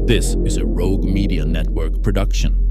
This is a Rogue Media Network production.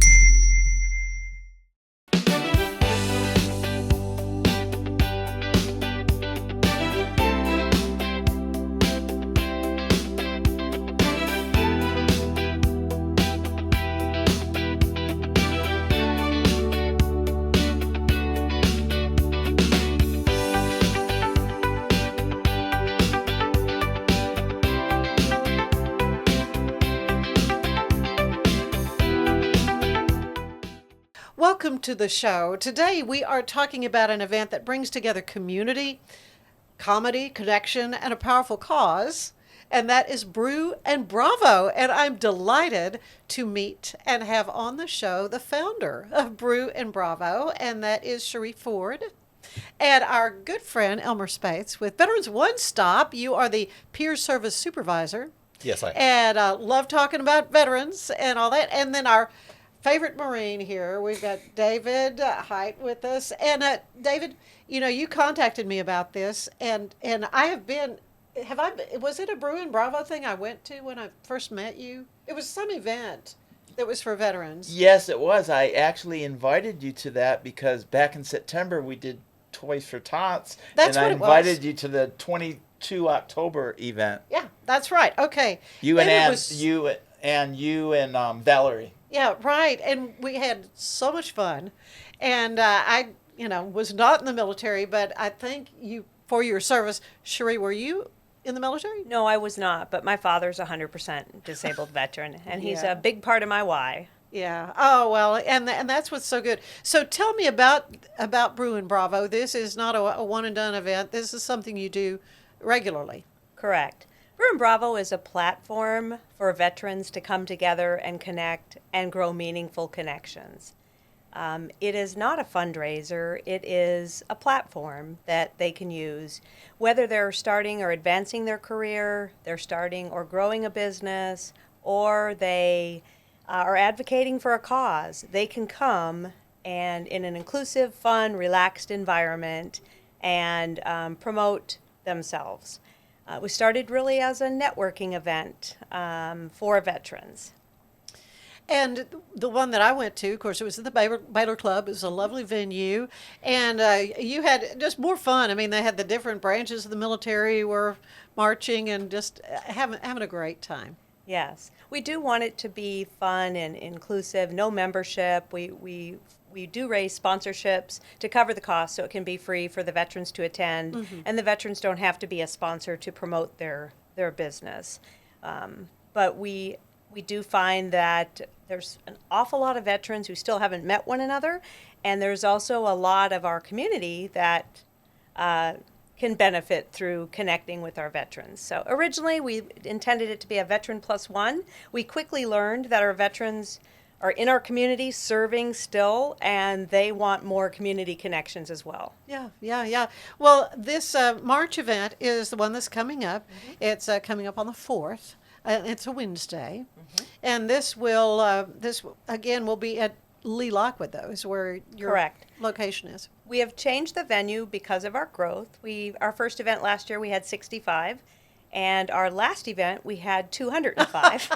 Welcome to the show. Today we are talking about an event that brings together community, comedy, connection, and a powerful cause, and that is Brew and Bravo. And I'm delighted to meet and have on the show the founder of Brew and Bravo, and that is Cherie Ford. And our good friend Elmer Spates with Veterans One Stop. You are the peer service supervisor. Yes, I am. And love talking about veterans and all that. And then our favorite Marine here, we've got David Height with us. And David, you contacted me about this, and I have been. Was it a Brew and Bravo thing I went to when I first met you? It was some event that was for veterans. Yes, it was. I actually invited you to that because back in September we did Toys for Tots. That's and what I it was. invited you to the 22 October event. Yeah, that's right. Okay. You and it was, Valerie. Yeah, right. And we had so much fun. And I, was not in the military, but I think for your service, Cherie, were you in the military? No, I was not, but my father's a 100% disabled veteran, and he's Yeah. a big part of my why. Yeah. Oh, well, and that's what's so good. So tell me about Brew and Bravo. This is not a one and done event. This is something you do regularly. Correct. Brew and Bravo is a platform for veterans to come together and connect and grow meaningful connections. It is not a fundraiser. It is a platform that they can use, whether they're starting or advancing their career, they're starting or growing a business, or they are advocating for a cause. They can come and in an inclusive, fun, relaxed environment and promote themselves. We started really as a networking event for veterans. And the one that I went to, of course, it was at the Baylor Club. It was a lovely venue. And you had just more fun. I mean, they had the different branches of the military were marching and just having a great time. Yes. We do want it to be fun and inclusive, no membership. We do raise sponsorships to cover the cost so it can be free for the veterans to attend. Mm-hmm. And the veterans don't have to be a sponsor to promote their business. But we do find that there's an awful lot of veterans who still haven't met one another. And there's also a lot of our community that can benefit through connecting with our veterans. So originally we intended it to be a veteran plus one. We quickly learned that our veterans are in our community serving still, and they want more community connections as well. Yeah. Well, this March event is the one that's coming up. Mm-hmm. It's coming up on the 4th. It's a Wednesday. Mm-hmm. And this again will be at Lee Lockwood, though, is where your Correct. Location is. We have changed the venue because of our growth. Our first event last year we had 65, and our last event we had 205.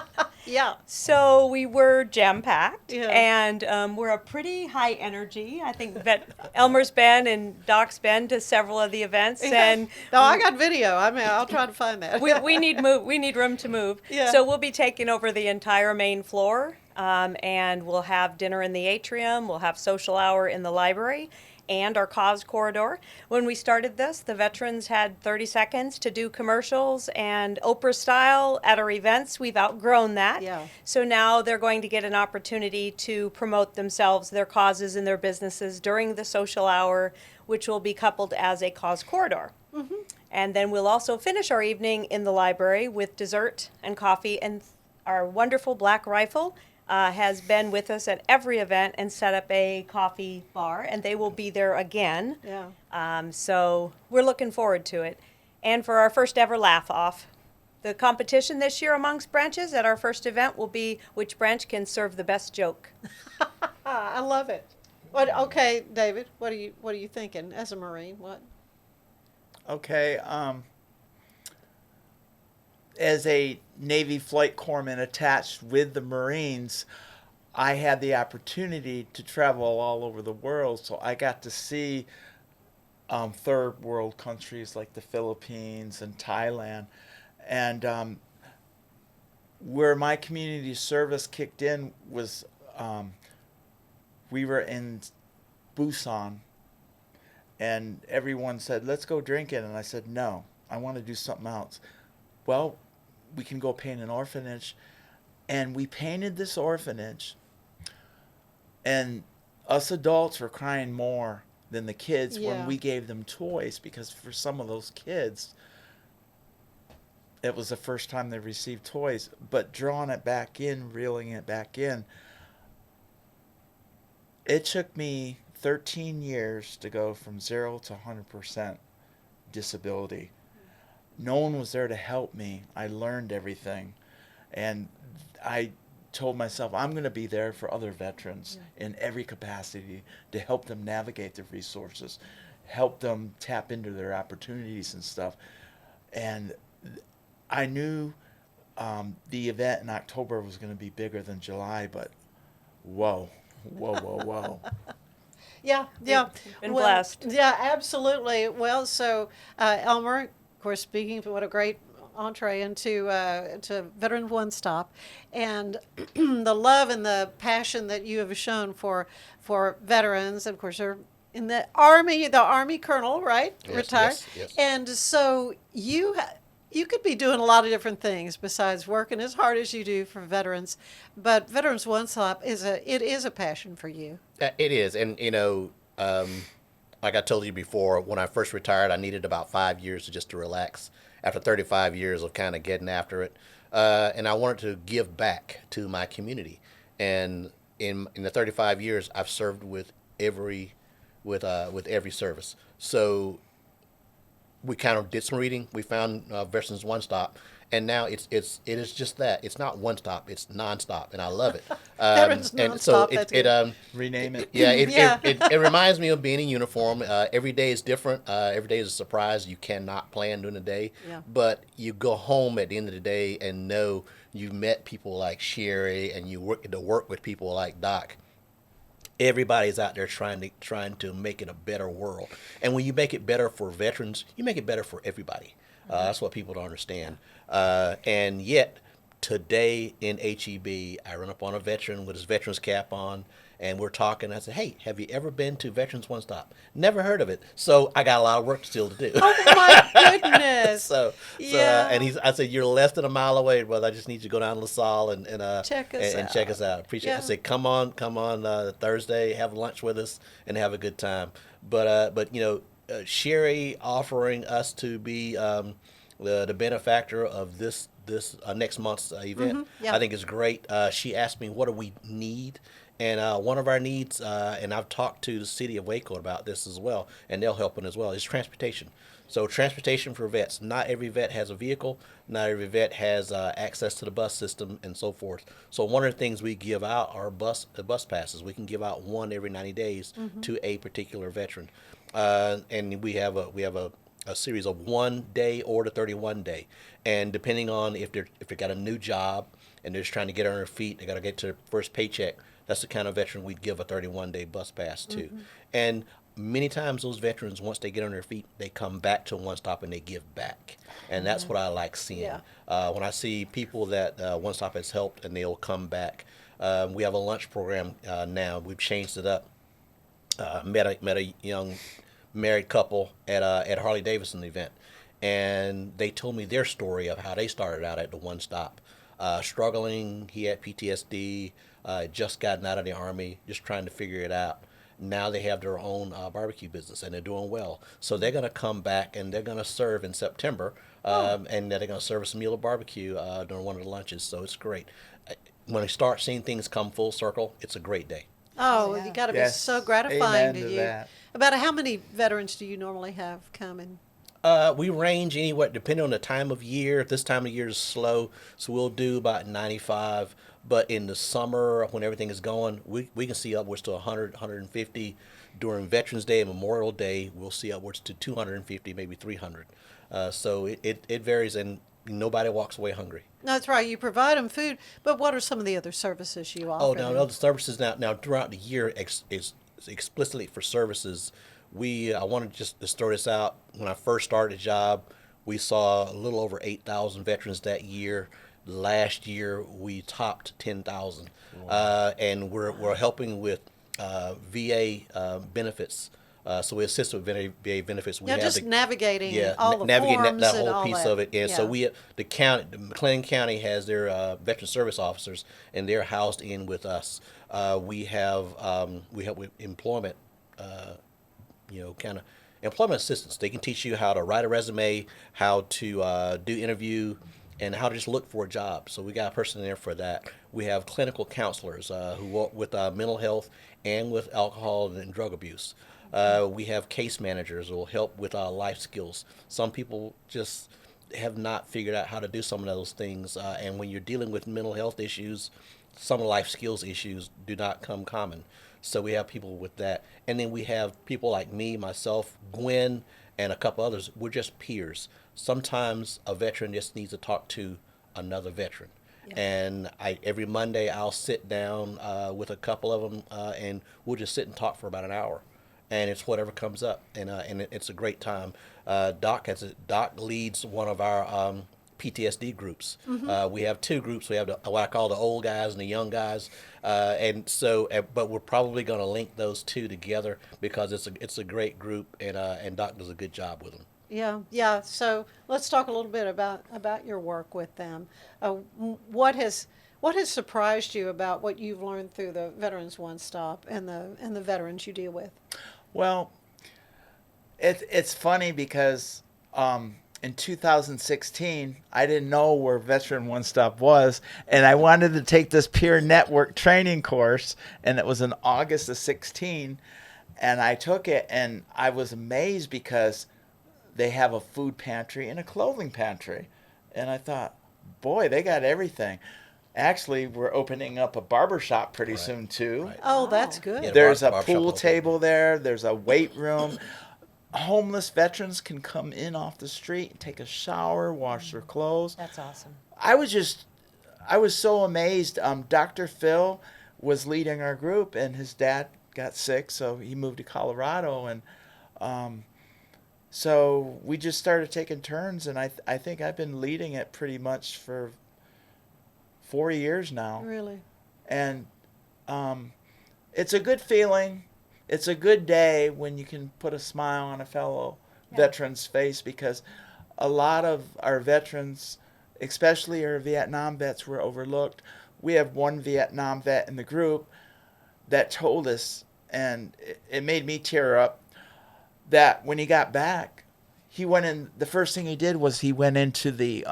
Yeah. So we were jam-packed, yeah. And we're a pretty high energy. I think that Elmer's been and Doc's been to several of the events. Yeah. And no, I got video. I mean, I'll try to find that. we need room to move. Yeah. So we'll be taking over the entire main floor, and we'll have dinner in the atrium. We'll have social hour in the library and our cause corridor. When we started this, the veterans had 30 seconds to do commercials and Oprah style at our events. We've outgrown that. Yeah. So now they're going to get an opportunity to promote themselves, their causes, and their businesses during the social hour, which will be coupled as a cause corridor. Mm-hmm. And then we'll also finish our evening in the library with dessert and coffee. And our wonderful Black Rifle has been with us at every event and set up a coffee bar, and they will be there again. Yeah. So we're looking forward to it. And for our first ever laugh off, the competition this year amongst branches at our first event will be which branch can serve the best joke. I love it. Okay, David, what are you thinking as a Marine? What? Okay. As a Navy flight corpsman attached with the Marines, I had the opportunity to travel all over the world. So I got to see third world countries like the Philippines and Thailand. And where my community service kicked in was we were in Busan, and everyone said, let's go drinking. And I said, no, I want to do something else. Well, we can go paint an orphanage. And we painted this orphanage, and us adults were crying more than the kids when we gave them toys, because for some of those kids, it was the first time they received toys. But drawing it back in, reeling it back in, it took me 13 years to go from 0 to 100% disability. No one was there to help me. I learned everything. And I told myself I'm going to be there for other veterans in every capacity to help them navigate the resources, help them tap into their opportunities and stuff. And I knew the event in October was going to be bigger than July, but whoa. Yeah. Been blessed. Yeah, absolutely. Well, so Elmer, of course, speaking of what a great entree into to Veteran One Stop, and the love and the passion that you have shown for veterans. Of course, you're in the Army colonel, right? Yes, Retired. yes. And so you could be doing a lot of different things besides working as hard as you do for veterans, but Veterans One Stop is a passion for you. It is, and like I told you before, when I first retired, I needed about 5 years to relax. After 35 years of kind of getting after it, and I wanted to give back to my community. And in the 35 years, I've served with every service. So we kind of did some reading. We found Veterans One Stop, and now it is just that. It's not one stop. It's nonstop, and I love it. Veterans and so Nonstop, Rename it. Yeah, Yeah. it reminds me of being in uniform. Every day is different. Every day is a surprise. You cannot plan during the day, Yeah. but you go home at the end of the day and know you've met people like Sherry, and you get to work with people like Doc. Everybody's out there trying to make it a better world, and when you make it better for veterans, you make it better for everybody. That's what people don't understand. And yet, today in HEB, I run up on a veteran with his veteran's cap on, and we're talking. I said, "Hey, have you ever been to Veterans One Stop?" Never heard of it. So I got a lot of work still to do. Oh my goodness! Yeah. And I said, "You're less than a mile away, brother. I just need you to go down to LaSalle and Check us and out. check us out. Appreciate it." I Yeah. said, "Come on Thursday, have lunch with us and have a good time." But Sherry offering us to be the benefactor of this next month's event, Yeah. I think is great. She asked me, what do we need? And one of our needs, and I've talked to the city of Waco about this as well, and they'll help in as well, is transportation. So transportation for vets. Not every vet has a vehicle. Not every vet has access to the bus system and so forth. So one of the things we give out are bus passes. We can give out one every 90 days to a particular veteran, and we have a series of 1 day or the 31 day, and depending on if they got a new job and they're just trying to get on their feet, they got to get to their first paycheck. That's the kind of veteran we'd give a 31-day bus pass to. And many times those veterans, once they get on their feet, they come back to One Stop and they give back. And that's what I like seeing. Yeah. When I see people that One Stop has helped and they'll come back. We have a lunch program now. We've changed it up. Met a young married couple at a Harley Davidson event, and they told me their story of how they started out at the One Stop, struggling. He had PTSD, just gotten out of the Army, just trying to figure it out. Now they have their own barbecue business, and they're doing well. So they're going to come back, and they're going to serve in September, and they're going to serve us a meal of barbecue during one of the lunches. So it's great. When I start seeing things come full circle, it's a great day. Oh, Yeah. you got to be Yes. so gratifying Amen to to you. that. About how many veterans do you normally have coming? We range anywhere, depending on the time of year. If this time of year is slow, so we'll do about 95. But in the summer, when everything is going, we can see upwards to 100, 150. During Veterans Day and Memorial Day, we'll see upwards to 250, maybe 300. So it varies. And nobody walks away hungry. No, that's right. You provide them food, but what are some of the other services you offer? Oh, no, the services now throughout the year is explicitly for services. I want to just throw this out. When I first started the job, we saw a little over 8,000 veterans that year. Last year, we topped 10,000, and we're helping with VA benefits. So we assist with VA benefits. We Yeah, have just navigating yeah, all the navigating forms that and whole all piece that. of it. And Yeah. so McLean County has their veteran service officers, and they're housed in with us. We help with employment, kind of employment assistance. They can teach you how to write a resume, how to do interview, and how to just look for a job. So we got a person there for that. We have clinical counselors who work with mental health and with alcohol and drug abuse. We have case managers who will help with life skills. Some people just have not figured out how to do some of those things. And when you're dealing with mental health issues, some of the life skills issues do not come common. So we have people with that. And then we have people like me, myself, Gwen, and a couple others. We're just peers. Sometimes a veteran just needs to talk to another veteran. And every Monday I'll sit down with a couple of them, and we'll just sit and talk for about an hour. And it's whatever comes up, and it's a great time. Doc leads one of our PTSD groups. We have two groups. We have what I call the old guys and the young guys, but we're probably going to link those two together because it's a great group, and Doc does a good job with them. Yeah. So let's talk a little bit about your work with them. What has surprised you about what you've learned through the Veterans One Stop and the veterans you deal with? Well, it's funny because in 2016, I didn't know where Veteran One Stop was, and I wanted to take this peer network training course, and it was in August of 16, and I took it, and I was amazed because they have a food pantry and a clothing pantry, and I thought, boy, they got everything. Actually, we're opening up a barber shop pretty soon too. Right. Oh, that's good. Yeah. There's a Barber shop pool open. table there. There's a weight room. Homeless veterans can come in off the street, take a shower, wash their clothes. That's awesome. I was so amazed. Dr. Phil was leading our group, and his dad got sick, so he moved to Colorado, and so we just started taking turns, and I think I've been leading it pretty much for 4 years now. Really? And it's a good feeling. It's a good day when you can put a smile on a fellow veteran's face, because a lot of our veterans, especially our Vietnam vets, were overlooked. We have one Vietnam vet in the group that told us, and it made me tear up, that when he got back, he went in. The first thing he did was he went into the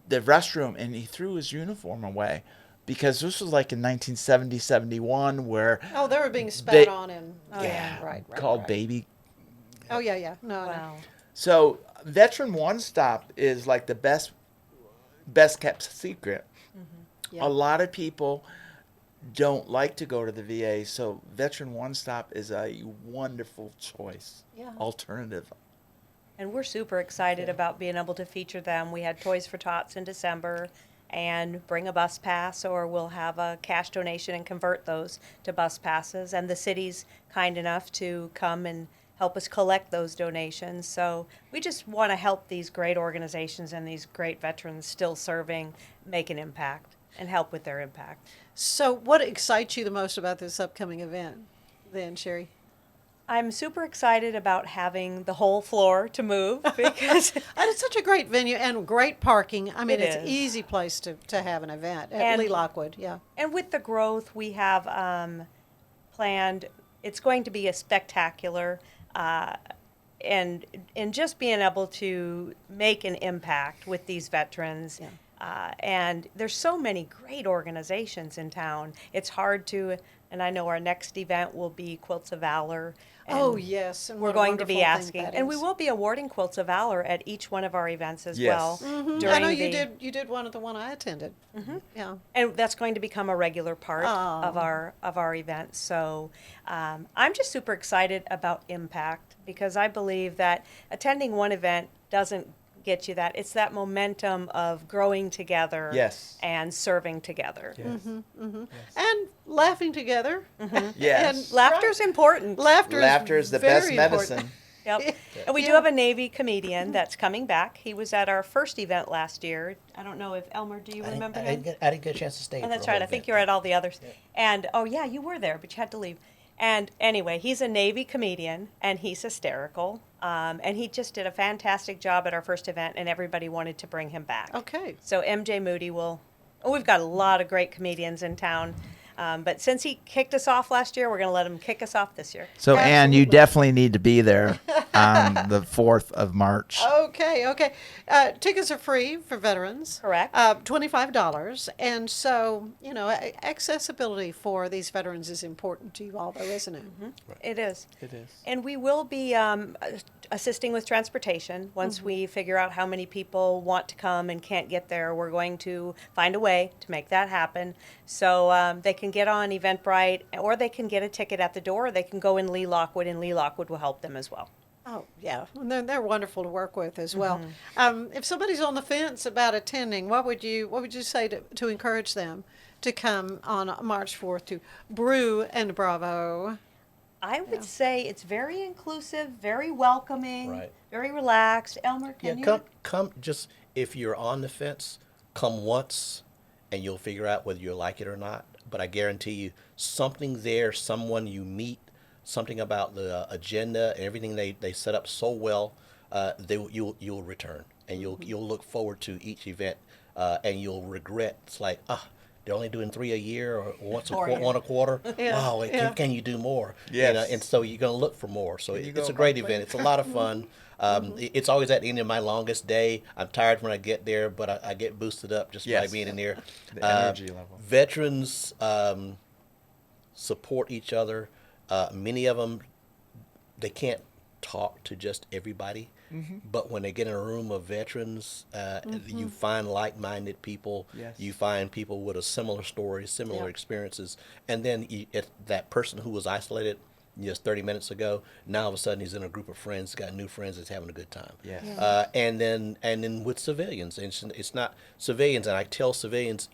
restroom and he threw his uniform away, because this was like in 1970, 71, where Oh, they were being spat on and right. called baby. Oh yeah. No. Wow. So Veteran One Stop is like the best kept secret. Yeah. A lot of people don't like to go to the VA, so Veteran One Stop is a wonderful choice. Yeah. Alternative. And we're super excited about being able to feature them. We had Toys for Tots in December, and bring a bus pass, or we'll have a cash donation and convert those to bus passes. And the city's kind enough to come and help us collect those donations. So we just want to help these great organizations and these great veterans still serving make an impact and help with their impact. So what excites you the most about this upcoming event then, Sherry? I'm super excited about having the whole floor to move because And it's such a great venue and great parking. I mean, It it's an is. easy place to have an event at And- Lee Lockwood. Yeah. And with the growth we have planned, it's going to be a spectacular, and just being able to make an impact with these veterans. Yeah. And there's so many great organizations in town. It's hard to, and I know our next event will be Quilts of Valor. And Oh yes. And we're what a going to be wonderful thing asking, that and we is. will be awarding Quilts of Valor at each one of our events as Yes. well. Mhm. I know you did one at the one I attended. Mm-hmm. Yeah. And that's going to become a regular part Oh. of our events. So I'm just super excited about impact, because I believe that attending one event doesn't get you that. It's that momentum of growing together Yes. and serving together. Yes. And laughing together. Yes. And Laughter's important. Laughter is the best very important. medicine. Yep. And we do have a Navy comedian that's coming back. He was at our first event last year. I don't know if Elmer, do you remember him? I didn't get a chance to stay. Oh, that's for the right. whole I think event. you were at all the others. And oh yeah, you were there, but you had to leave. And anyway, he's a Navy comedian, and he's hysterical. And he just did a fantastic job at our first event, and everybody wanted to bring him back. Okay. So MJ Moody will. Oh, we've got a lot of great comedians in town. But since he kicked us off last year, we're going to let him kick us off this year. So, Ann, you Absolutely. definitely need to be there on the 4th of March. Okay. Tickets are free for veterans. Correct. $25. And so, accessibility for these veterans is important to you all, though, isn't it? It is. It is. And we will be assisting with transportation. Once we figure out how many people want to come and can't get there, we're going to find a way to make that happen. So they can get on Eventbrite, or they can get a ticket at the door, or they can go in Lee Lockwood, and Lee Lockwood will help them as well. Oh, yeah. And they're wonderful to work with as well. If somebody's on the fence about attending, what would you say to encourage them to come on March 4th to Brew and Bravo? I would say it's very inclusive, very welcoming, Right. very relaxed. Elmer, can you? Come. Just if you're on the fence, come once, and you'll figure out whether you like it or not. But I guarantee you, something there, someone you meet, something about the agenda and everything they set up so well, you'll return, and you'll look forward to each event, and you'll regret. It's like they're only doing 3 a year or one a quarter. Wow, can you do more? Yes. And so you're going to look for more. So you it's go a great monthly? event. It's a lot of fun. It's always at the end of my longest day. I'm tired when I get there, but I get boosted up just by Yes. being in there. The energy level. Veterans support each other. Many of them, they can't talk to just everybody. But when they get in a room of veterans, you find like-minded people. Yes. You find people with a similar story, similar experiences. And then that person who was isolated just 30 minutes ago, now all of a sudden he's in a group of friends, got new friends, that's having a good time. Yes. And then with civilians, it's not civilians. And I tell civilians,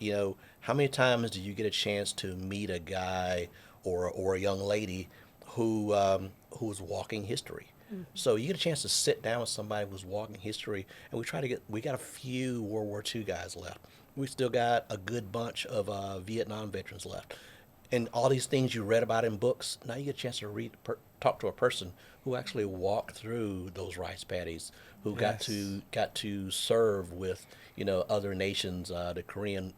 how many times do you get a chance to meet a guy or a young lady who is walking history? So you get a chance to sit down with somebody who's walking history, and we got a few World War II guys left. We still got a good bunch of Vietnam veterans left. And all these things you read about in books, now you get a chance to talk to a person who actually walked through those rice paddies, who got to serve with other nations, the Korean,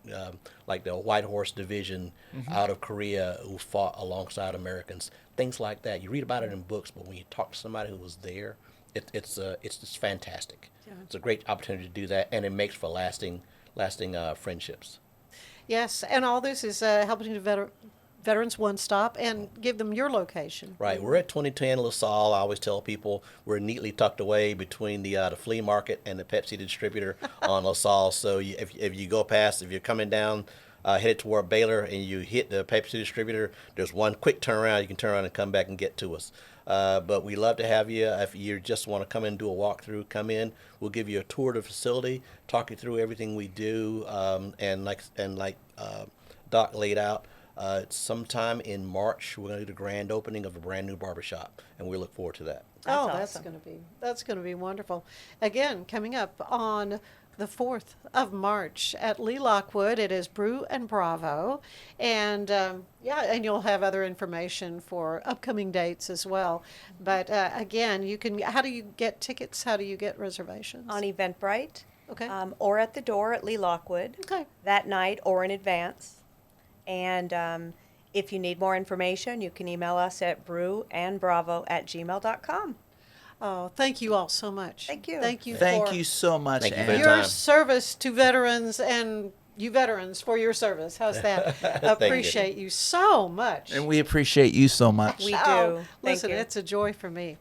like the White Horse Division out of Korea, who fought alongside Americans, things like that. You read about it in books, but when you talk to somebody who was there, it's just fantastic. Yeah. It's a great opportunity to do that, and it makes for lasting friendships. Yes, and all this is helping to Veterans One Stop and give them your location. Right. We're at 2010 LaSalle. I always tell people we're neatly tucked away between the flea market and the Pepsi distributor on LaSalle. So if you go past, if you're coming down, headed toward Baylor, and you hit the Pepsi distributor, there's one quick turnaround. You can turn around and come back and get to us. But we love to have you. If you just want to come in and do a walkthrough, come in. We'll give you a tour of the facility, talk you through everything we do, and like Doc laid out. Sometime in March, we're going to do the grand opening of a brand new barbershop, and we look forward to that. That's going to be wonderful. Again, coming up on the 4th of March at Lee Lockwood, it is Brew and Bravo, and and you'll have other information for upcoming dates as well. But again, you can. How do you get tickets? How do you get reservations? On Eventbrite, Okay. Or at the door at Lee Lockwood. Okay. That night or in advance. And if you need more information, you can email us at brewandbravo@gmail.com. Oh, thank you all so much. Thank you. Thank you. Thank for you so much, Thank you Ann. for your time. service to veterans and you veterans for your service. How's that? you. Appreciate you so much. And we appreciate you so much. We do. Oh, Thank listen, you. it's a joy for me.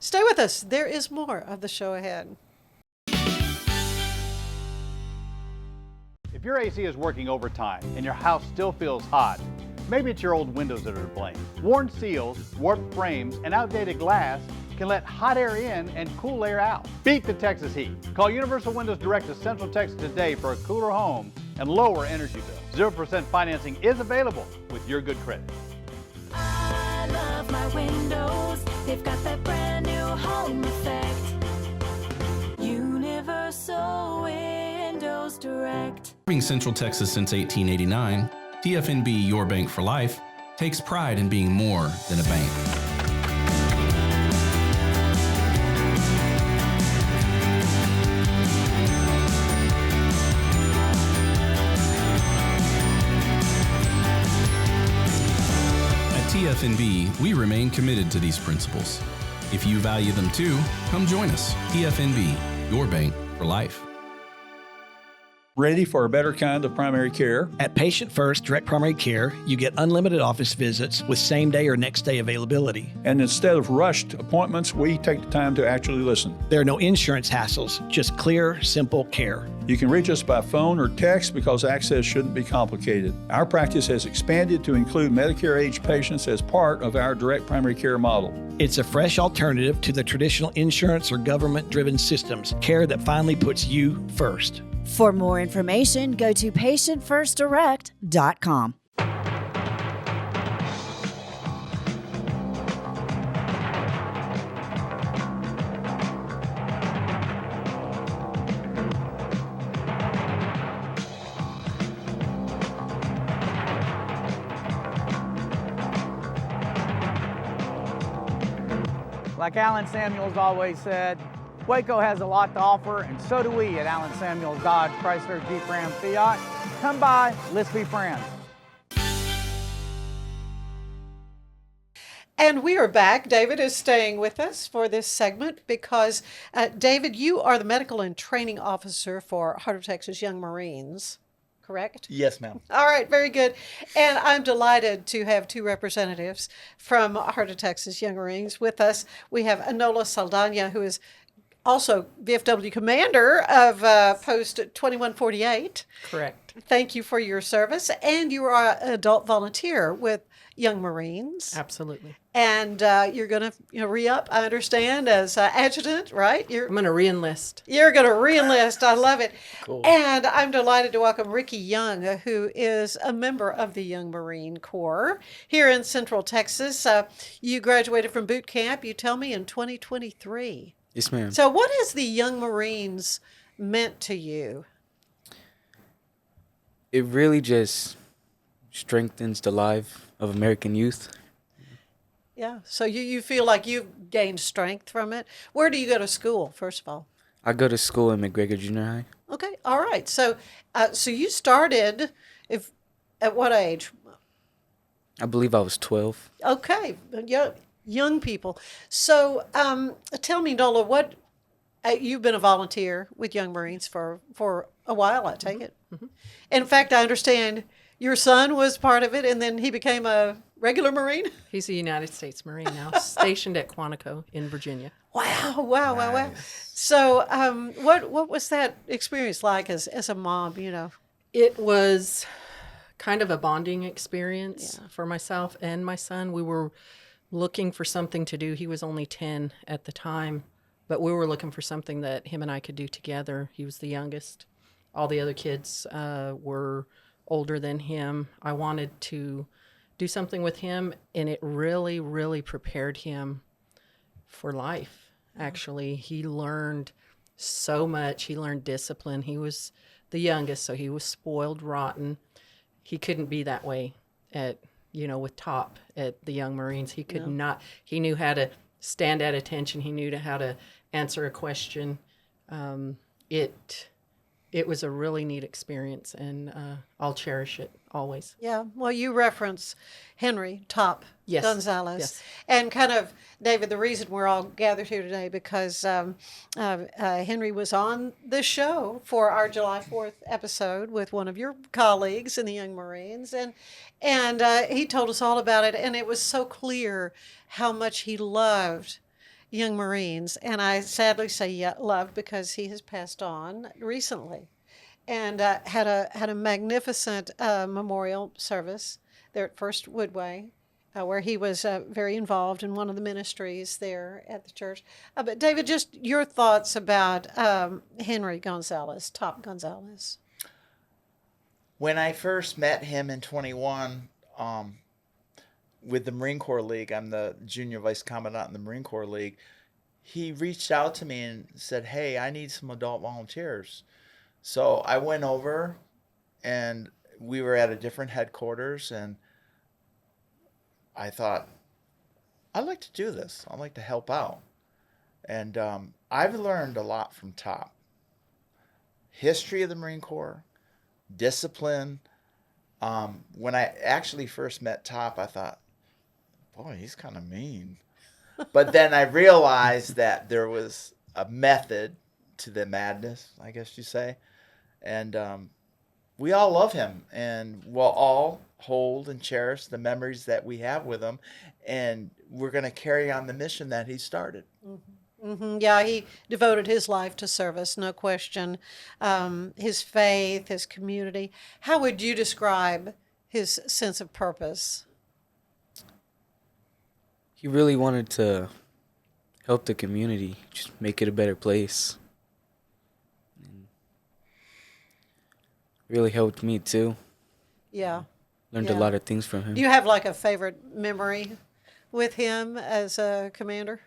Stay with us. There is more of the show ahead. If your AC is working overtime and your house still feels hot, maybe it's your old windows that are to blame. Worn seals, warped frames, and outdated glass can let hot air in and cool air out. Beat the Texas heat. Call Universal Windows Direct of Central Texas today for a cooler home and lower energy bill. 0% financing is available with your good credit. I love my windows. They've got that brand new home effect. Universal Windows Direct. Serving Central Texas since 1889, TFNB Your Bank for Life takes pride in being more than a bank. At TFNB, we remain committed to these principles. If you value them too, come join us. TFNB, Your Bank for Life. Ready for a better kind of primary care? At Patient First Direct Primary Care, you get unlimited office visits with same-day or next-day availability. And instead of rushed appointments, we take the time to actually listen. There are no insurance hassles, just clear, simple care. You can reach us by phone or text because access shouldn't be complicated. Our practice has expanded to include Medicare-age patients as part of our direct primary care model. It's a fresh alternative to the traditional insurance or government-driven systems, care that finally puts you first. For more information, go to patientfirstdirect.com. Like Alan Samuels always said, Waco has a lot to offer, and so do we at Alan Samuels Dodge, Chrysler, Jeep, Ram, Fiat. Come by, let's be friends. And we are back. David is staying with us for this segment because, David, you are the medical and training officer for Heart of Texas Young Marines, correct? Yes, ma'am. All right, very good. And I'm delighted to have two representatives from Heart of Texas Young Marines with us. We have Enola Saldana, who is also VFW commander of Post 2148. Correct. Thank you for your service. And you are an adult volunteer with Young Marines. Absolutely. And you're going to re-up, I understand, as adjutant, right? I'm going to re-enlist. You're going to re-enlist. I love it. Cool. And I'm delighted to welcome Ricky Young, who is a member of the Young Marine Corps here in Central Texas. You graduated from boot camp, you tell me, in 2023. Yes, ma'am. So what has the Young Marines meant to you? It really just strengthens the life of American youth. Yeah. So you feel like you've gained strength from it. Where do you go to school, first of all? I go to school in McGregor Junior High. Okay. All right. So so you started at what age? I believe I was 12. Okay. Young people. So tell me, Nola, what you've been a volunteer with Young Marines for a while, I take it. Mm-hmm. In fact, I understand your son was part of it, and then he became a regular Marine. He's a United States Marine now, stationed at Quantico in Virginia. Wow. So what was that experience like as a mom, It was kind of a bonding experience for myself and my son. We were looking for something to do. He was only 10 at the time, but we were looking for something that him and I could do together. He was the youngest. All the other kids were older than him. I wanted to do something with him, and it really, really prepared him for life, actually. He learned so much. He learned discipline. He was the youngest, so he was spoiled rotten. He couldn't be that way with Top at the Young Marines. He could not. He knew how to stand at attention. He knew how to answer a question. It was a really neat experience, and I'll cherish it always. Yeah. Well, you reference Henry Top Gonzalez. Yes. And kind of, David, the reason we're all gathered here today because Henry was on the show for our July 4th episode with one of your colleagues in the Young Marines. And he told us all about it. And it was so clear how much he loved Young Marines. And I sadly say loved because he has passed on recently. And had a magnificent memorial service there at First Woodway where he was very involved in one of the ministries there at the church. But David, just your thoughts about Henry Gonzalez, Top Gonzalez. When I first met him in 21, with the Marine Corps League, I'm the junior vice commandant in the Marine Corps League, he reached out to me and said, hey, I need some adult volunteers. So I went over, and we were at a different headquarters, and I thought, I'd like to do this. I'd like to help out. And I've learned a lot from Top. History of the Marine Corps, discipline. When I actually first met Top, I thought, boy, he's kind of mean. But then I realized that there was a method to the madness, I guess you say. And we all love him, and we'll all hold and cherish the memories that we have with him, and we're going to carry on the mission that he started. Mm-hmm. Mm-hmm. Yeah, he devoted his life to service, no question. His faith, his community. How would you describe his sense of purpose? He really wanted to help the community, just make it a better place. And really helped me too. Yeah. Learned a lot of things from him. Do you have like a favorite memory with him as a commander?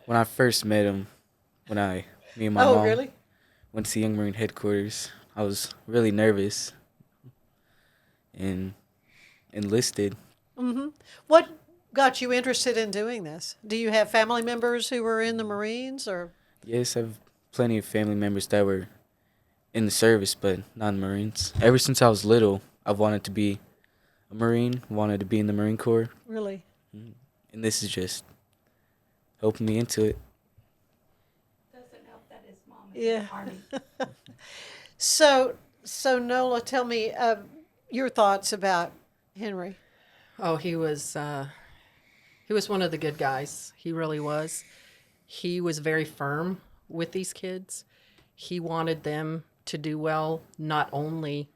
When I first met him, me and my mom really? went to Young Marine headquarters, I was really nervous and enlisted. Mm-hmm. What got you interested in doing this? Do you have family members who were in the Marines, or? Yes, I have plenty of family members that were in the service, but not in the Marines. Ever since I was little, I've wanted to be a Marine, wanted to be in the Marine Corps. Really? And this is just helping me into it. Doesn't help that his mom is in the Army. So Nola, tell me your thoughts about Henry. Oh, he was one of the good guys. He really was. He was very firm with these kids. He wanted them to do well, not only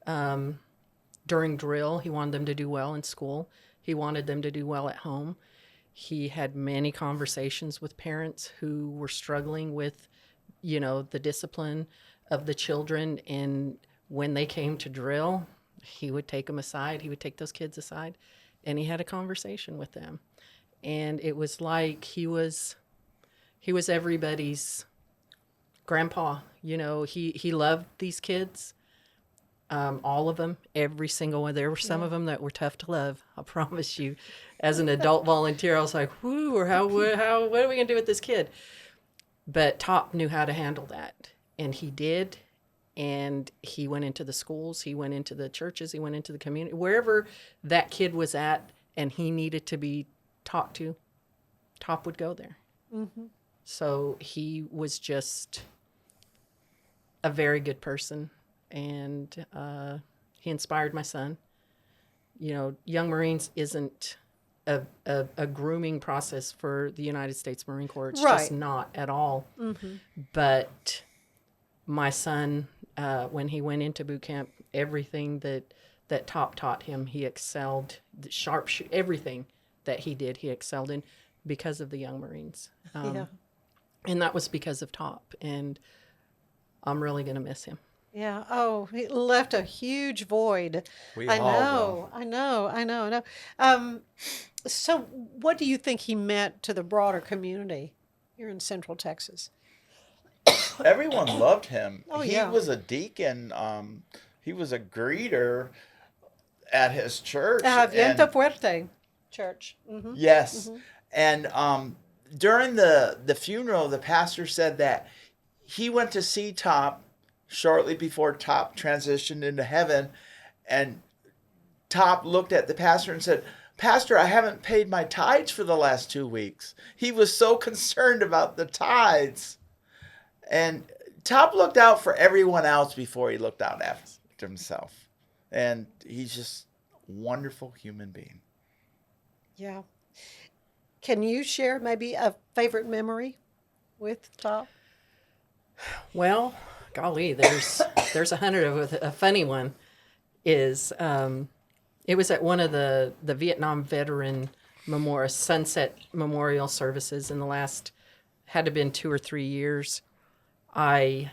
during drill. He wanted them to do well in school. He wanted them to do well at home. He had many conversations with parents who were struggling with, the discipline of the children. And when they came to drill, he would take them aside. He would take those kids aside, and he had a conversation with them. And it was like he was everybody's grandpa. He loved these kids, all of them, every single one. There were some of them that were tough to love, I promise you. As an adult volunteer, I was like, whoo, what are we going to do with this kid? But Top knew how to handle that, and he did. And he went into the schools, he went into the churches, he went into the community, wherever that kid was at and he needed to be talked to, Top would go there. Mm-hmm. So he was just a very good person, and he inspired my son. Young Marines isn't a grooming process for the United States Marine Corps. It's just not at all. Mm-hmm. But my son, when he went into boot camp, everything that Top taught him, he excelled. Everything that he did, he excelled in because of the Young Marines. And that was because of Top. And I'm really going to miss him. Yeah. Oh, he left a huge void. I know. So what do you think he meant to the broader community here in Central Texas? Everyone loved him. Oh, he was a deacon. He was a greeter at his church. Viento Fuerte Church. Mm-hmm. Yes. Mm-hmm. And during the funeral, the pastor said that he went to see Top shortly before Top transitioned into heaven. And Top looked at the pastor and said, "Pastor, I haven't paid my tithes for the last 2 weeks." He was so concerned about the tithes. And Top looked out for everyone else before he looked out after himself. And he's just a wonderful human being. Yeah. Can you share maybe a favorite memory with Top? Well, golly, there's 100 of it. A funny one is It was at one of the Vietnam Veteran Memorial Sunset Memorial services in the last, had to been 2 or 3 years. I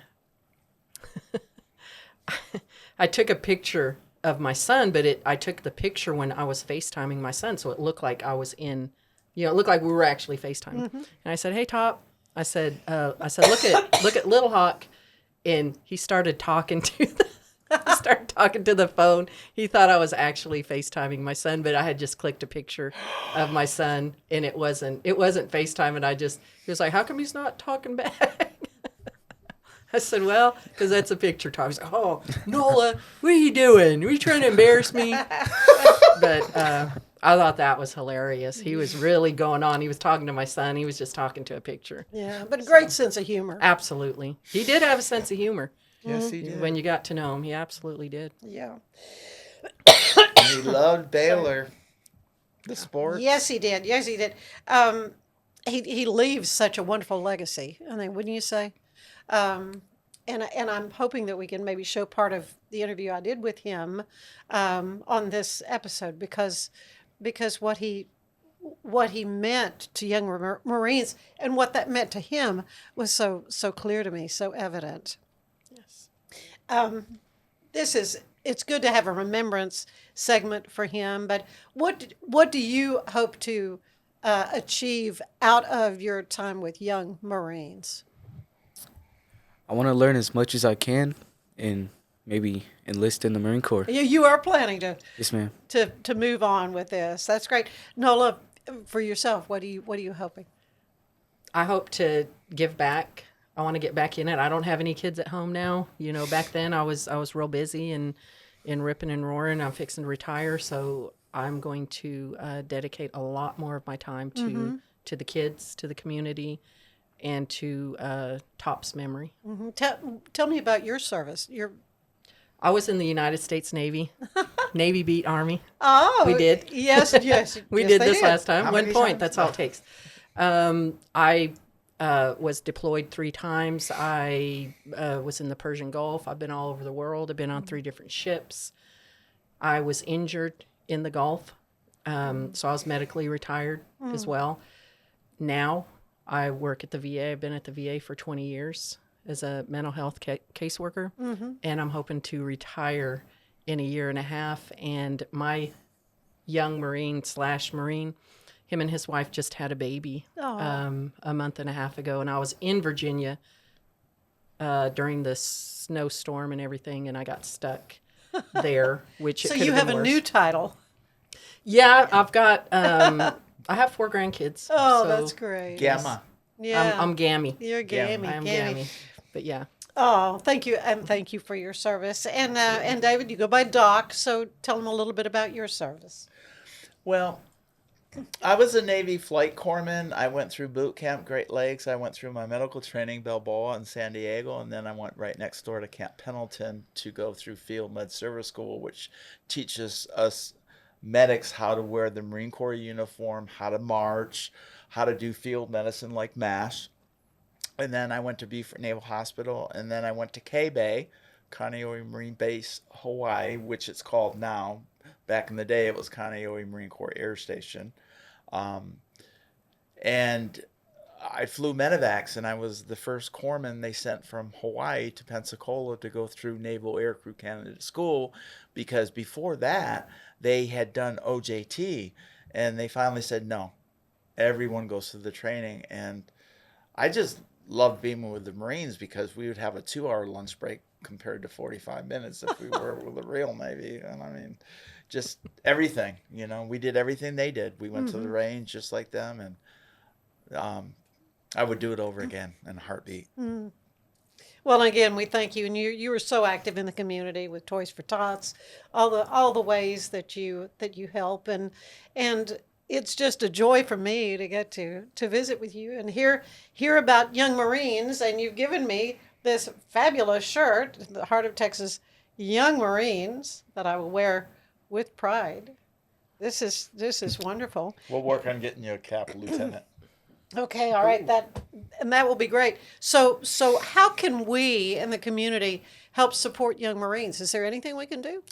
took a picture of my son, but I took the picture when I was FaceTiming my son, so it looked like I was in, it looked like we were actually FaceTiming. And I said, "Hey, Top," I said, look at Little Hawk," and he started talking to the phone. He thought I was actually FaceTiming my son, but I had just clicked a picture of my son, and it wasn't FaceTime. And he was like, "How come he's not talking back?" I said, "Well, because that's a picture talk." He's like, "Oh, Nola, what are you doing? Are you trying to embarrass me?" But I thought that was hilarious. He was really going on. He was talking to my son. He was just talking to a picture. Yeah, but a great sense of humor. Absolutely. He did have a sense of humor. Yes, he did. When you got to know him, he absolutely did. Yeah. And he loved Baylor, the sport. Yes, he did. Yes, he did. He leaves such a wonderful legacy, I think, wouldn't you say? And I'm hoping that we can maybe show part of the interview I did with him on this episode because what he meant to young Marines and what that meant to him was so clear to me, so evident. Yes. It's good to have a remembrance segment for him, but what do you hope to achieve out of your time with young Marines? I want to learn as much as I can and maybe enlist in the Marine Corps. You are planning to. Yes, ma'am. To move on with this. That's great. Nola, for yourself, what are you hoping? I hope to give back. I want to get back in it. I don't have any kids at home now. Back then I was real busy and ripping and roaring. I'm fixing to retire, so I'm going to dedicate a lot more of my time to the kids, to the community, and to Top's memory. Mm-hmm. Tell me about your service. I was in the United States Navy. Navy beat Army. Oh, we did. Yes. We yes, did they this did. last time. How 1 many point. times? That's all it takes. I was deployed 3 times. I was in the Persian Gulf. I've been all over the world. I've been on 3 different ships. I was injured in the Gulf, so I was medically retired as well. Now I work at the VA. I've been at the VA for 20 years as a mental health caseworker, and I'm hoping to retire in a year and a half. And my young Marine, him and his wife just had a baby a month and a half ago, and I was in Virginia during the snowstorm and everything, and I got stuck there. Which So you have a new title. Yeah, I've got. I have 4 grandkids. Oh, so that's great. Gamma. Yeah, I'm gammy. You're gammy. I am gammy. But yeah. Oh, thank you, and thank you for your service. And David, you go by Doc, so tell them a little bit about your service. Well, I was a Navy flight corpsman. I went through boot camp, Great Lakes. I went through my medical training, Balboa and San Diego, and then I went right next door to Camp Pendleton to go through Field Med Service School, which teaches us medics how to wear the Marine Corps uniform, how to march, how to do field medicine like MASH. And then I went to Beaufort Naval Hospital, and then I went to K-Bay, Kaneohe Marine Base, Hawaii, which it's called now. Back in the day, it was Kaneohe Marine Corps Air Station. And I flew medevacs, and I was the first corpsman they sent from Hawaii to Pensacola to go through Naval Aircrew Candidate School, because before that, they had done OJT, and they finally said, no, everyone goes through the training. And I just loved being with the Marines because we would have a 2-hour lunch break compared to 45 minutes if we were with the real Navy. And I mean, just everything, we did everything they did. We went to the range just like them, and I would do it over again in a heartbeat. Mm. Well, again, we thank you, and you were so active in the community with Toys for Tots, all the ways that you help, and it's just a joy for me to get to visit with you and hear about young Marines, and you've given me this fabulous shirt, the Heart of Texas Young Marines, that I will wear with pride. This is wonderful. We'll work on getting you a cap, Lieutenant. Okay, all right, that will be great. So how can we in the community help support young Marines? Is there anything we can do?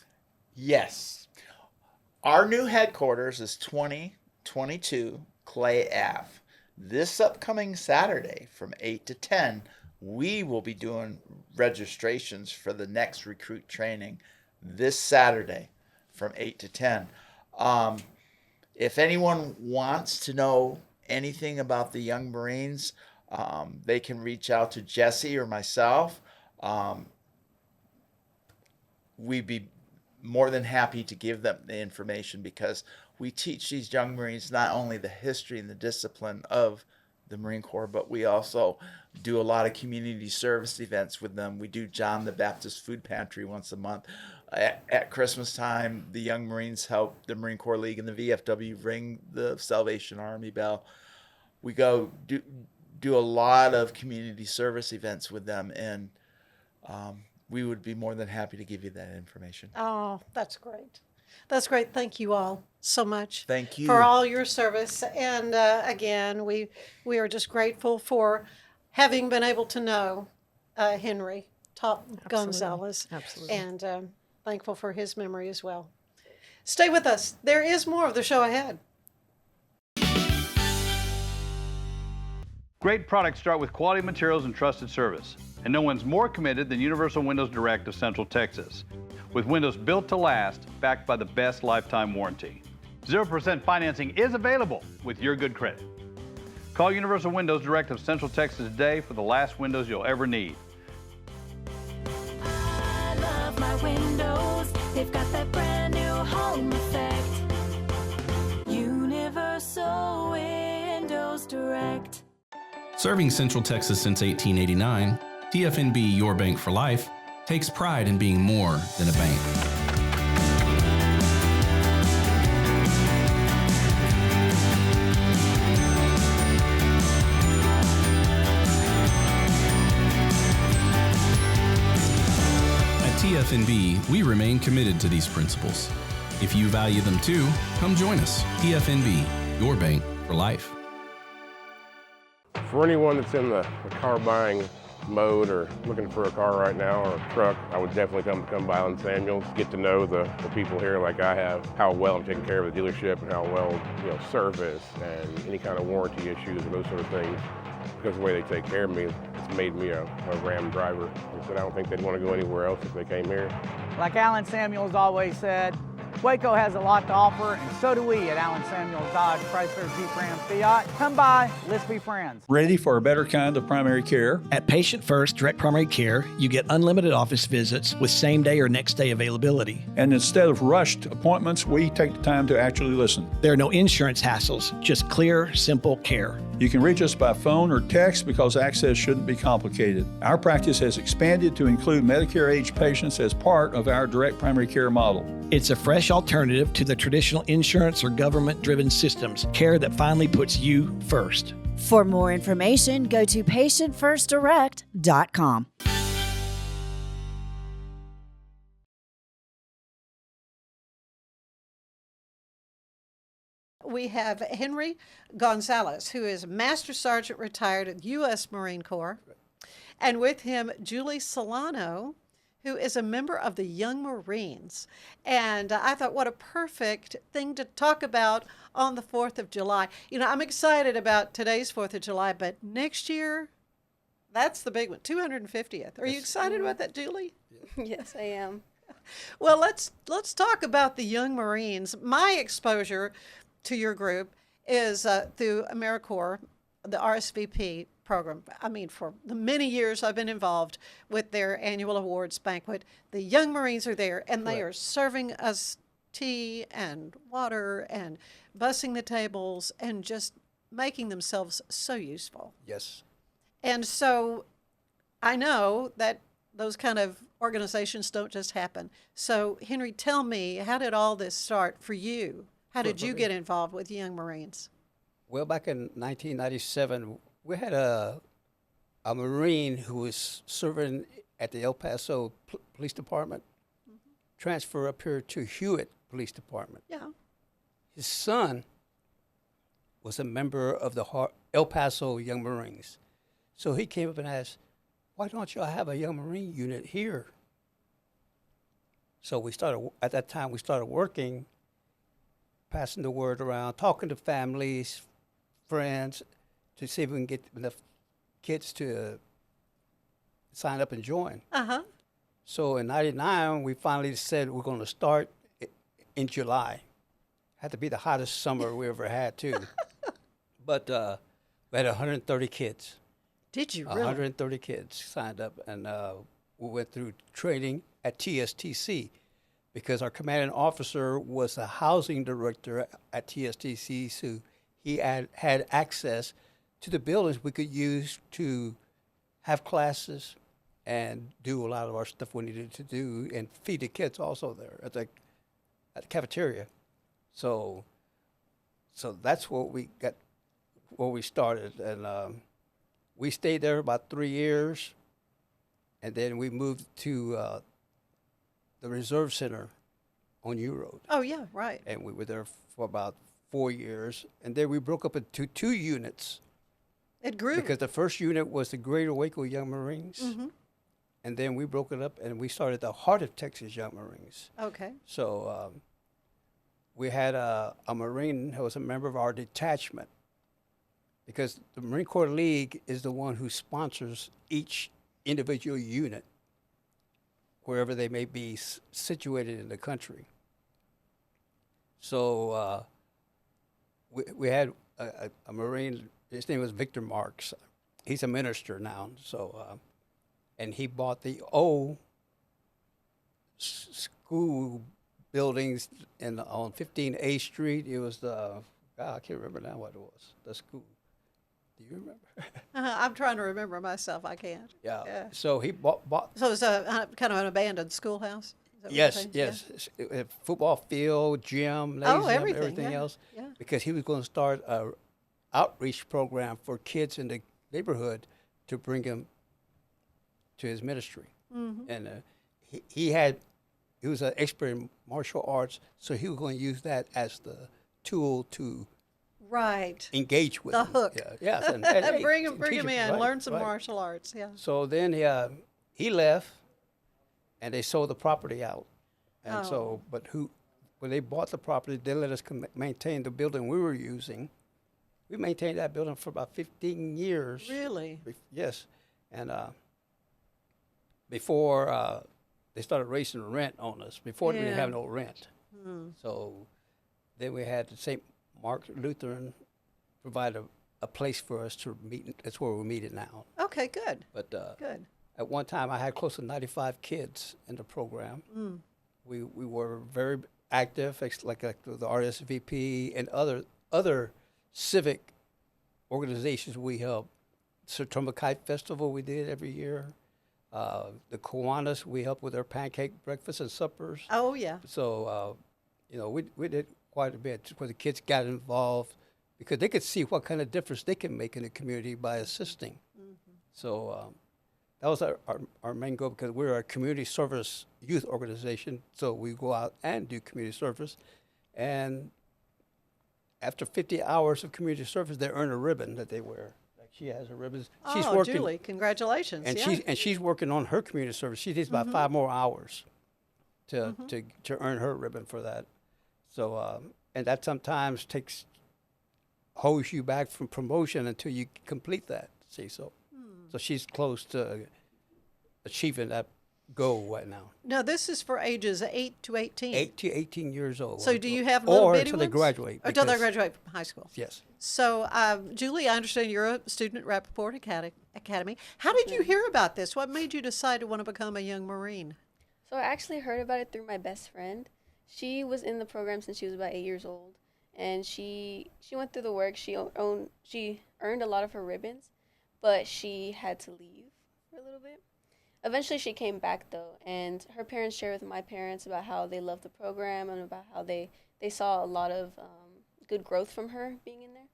Yes. Our new headquarters is 2022 Clay Ave. This upcoming Saturday from 8 to 10, we will be doing registrations for the next recruit training this Saturday from 8 to 10. If anyone wants to know anything about the Young Marines, they can reach out to Jesse or myself. We'd be more than happy to give them the information, because we teach these Young Marines not only the history and the discipline of the Marine Corps, but we also do a lot of community service events with them. We do John the Baptist Food Pantry once a month. At Christmas time, the Young Marines help the Marine Corps League and the VFW ring the Salvation Army bell. We go do a lot of community service events with them, and we would be more than happy to give you that information. Oh, that's great. That's great. Thank you all so much. Thank you for all your service. And again, we are just grateful for having been able to know Henry Top Gonzalez. Absolutely. And thankful for his memory as well. Stay with us. There is more of the show ahead. Great products start with quality materials and trusted service. And no one's more committed than Universal Windows Direct of Central Texas. With windows built to last, backed by the best lifetime warranty. 0% financing is available with your good credit. Call Universal Windows Direct of Central Texas today for the last windows you'll ever need. I love my windows. They've got that brand new home effect. Universal Windows Direct. Serving Central Texas since 1889, TFNB Your Bank for Life takes pride in being more than a bank. At TFNB, we remain committed to these principles. If you value them too, come join us. TFNB, Your Bank for Life. For anyone that's in the car buying mode or looking for a car right now or a truck, I would definitely come by Allen Samuels, get to know the people here like I have, how well I'm taking care of the dealership and how well, service and any kind of warranty issues and those sort of things. Because of the way they take care of me, it's made me a Ram driver. I said I don't think they'd want to go anywhere else if they came here. Like Allen Samuels always said, Waco has a lot to offer, and so do we at Allen Samuels Dodge, Chrysler, Jeep, Ram, Fiat. Come by, let's be friends. Ready for a better kind of primary care? At Patient First Direct Primary Care, you get unlimited office visits with same-day or next-day availability. And instead of rushed appointments, we take the time to actually listen. There are no insurance hassles, just clear, simple care. You can reach us by phone or text because access shouldn't be complicated. Our practice has expanded to include Medicare-age patients as part of our direct primary care model. It's a fresh alternative to the traditional insurance or government-driven systems, care that finally puts you first. For more information, go to patientfirstdirect.com. We have Henry Gonzalez, who is Master Sergeant retired at U.S. Marine Corps, and with him, Julie Solano, who is a member of the Young Marines. And I thought, what a perfect thing to talk about on the 4th of July. I'm excited about today's 4th of July, but next year, that's the big one, 250th. Are you excited about that, Julie? Yes, I am. Well, let's talk about the Young Marines. My exposure to your group is through AmeriCorps, the RSVP program. I mean, for the many years I've been involved with their annual awards banquet, the Young Marines are there, and they are serving us tea and water and bussing the tables and just making themselves so useful. Yes. And so I know that those kind of organizations don't just happen. So, Henry, tell me, how did all this start for you? How did you get involved with Young Marines? Well, back in 1997, we had a Marine who was serving at the El Paso Police Department, transfer up here to Hewitt Police Department. Yeah. His son was a member of the El Paso Young Marines. So he came up and asked, why don't y'all have a Young Marine unit here? So at that time, we started working, passing the word around, talking to families, friends, to see if we can get enough kids to sign up and join. Uh-huh. So in '99, we finally said we're going to start in July. Had to be the hottest summer we ever had, too. But we had 130 kids. Did you really? 130 kids signed up, and we went through training at TSTC because our commanding officer was the housing director at TSTC, so he had access to the buildings we could use to have classes and do a lot of our stuff we needed to do and feed the kids also there at the cafeteria. So that's what we got, where we started, and we stayed there about 3 years, and then we moved to the Reserve Center on U Road. Oh, yeah, right. And we were there for about 4 years, and then we broke up into 2 units. It grew. Because the first unit was the Greater Waco Young Marines, and then we broke it up, and we started the Heart of Texas Young Marines. Okay. So we had a Marine who was a member of our detachment, because the Marine Corps League is the one who sponsors each individual unit, wherever they may be situated in the country. So we had a Marine, his name was Victor Marks. He's a minister now, so and he bought the old school buildings on 15A Street. It was I can't remember now what it was, the school. Do you remember? I'm trying to remember myself. I can't. Yeah. So he bought. So it was a kind of an abandoned schoolhouse? Is that what Yes, you're saying? yes. A football field, gym, lazy everything yeah, else. yeah. Because he was going to start a outreach program for kids in the neighborhood to bring them to his ministry. And he was an expert in martial arts, so he was going to use that as the tool to engage with the them. hook. Yeah, yes, and hey, bring him teach in, right, learn some right. martial arts. Yeah. So then he left, and they sold the property out. And so, but when they bought the property, they let us maintain the building we were using. We maintained that building for about 15 years. Really? Yes. And before they started raising rent on us, before we didn't have no rent. So then we had the St. Mark Lutheran provide a place for us to meet. That's where we're meeting now. Okay, good. But good. At one time, I had close to 95 kids in the program. We were very active, like the RSVP and other civic organizations we helped. Sertoma Kite Festival we did every year. The Kiwanis, we helped with their pancake breakfast and suppers. Oh, yeah. So, we did quite a bit where the kids got involved because they could see what kind of difference they can make in the community by assisting. So that was our main goal because we're a community service youth organization. So we go out and do community service. And after 50 hours of community service, they earn a ribbon that they wear. Like she has a ribbon. She's working, Julie, congratulations. And she's working on her community service. She needs about 5 more hours to earn her ribbon for that. So, and that sometimes holds you back from promotion until you complete that. See, so she's close to achieving that goal right now. Now, this is for ages 8 to 18. 8 to 18 years old. So do you have little or bitty until they ones? graduate. Or until they graduate from high school. Yes. So, Julie, I understand you're a student at Rappaport Academy. How did you hear about this? What made you decide to want to become a young Marine? So I actually heard about it through my best friend. She was in the program since she was about 8 years old, and she went through the work. She earned a lot of her ribbons, but she had to leave for a little bit. Eventually, she came back though, and her parents shared with my parents about how they loved the program and about how they saw a lot of good growth from her being in there,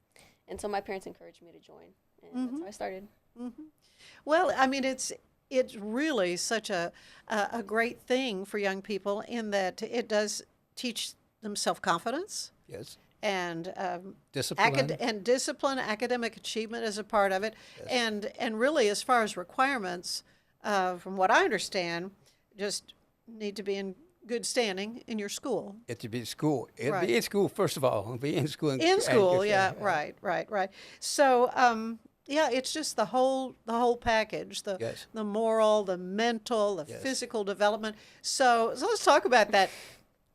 and so my parents encouraged me to join, and that's how I started. Well, I mean, it's really such a great thing for young people in that it does teach them self-confidence. Yes. And discipline. Discipline, academic achievement is a part of it. Yes. And really, as far as requirements, from what I understand, just need to be in good standing in your school. It to be school. It'd Right. be in school, first of all. It'd be in school. In school, yeah, right. So, yeah, it's just the whole package, the Yes. the moral, the mental, the Yes. physical development. So let's talk about that.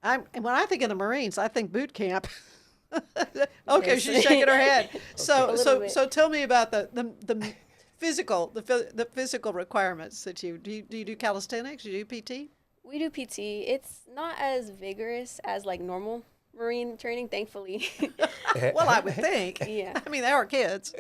When I think of the Marines, I think boot camp. Okay, Yes. she's shaking her head. A little bit. So tell me about the physical requirements that you do calisthenics? Do you do PT? We do PT. It's not as vigorous as like normal Marine training, thankfully. Well, I would think. Yeah. I mean, they are kids.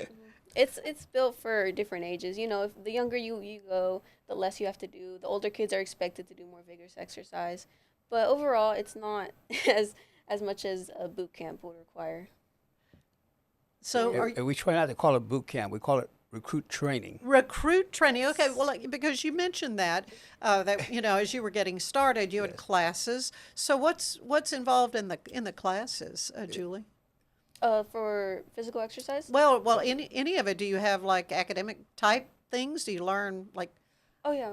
It's built for different ages. You know, if the younger you go, the less you have to do. The older kids are expected to do more vigorous exercise. But overall, it's not as much as a boot camp would require. So And we try not to call it boot camp. We call it recruit training. Recruit training. Okay, well, because you mentioned that as you were getting started, you had classes. So what's involved in the classes, Julie? For physical exercise? Well, any of it. Do you have like academic type things? Do you learn like? Oh yeah.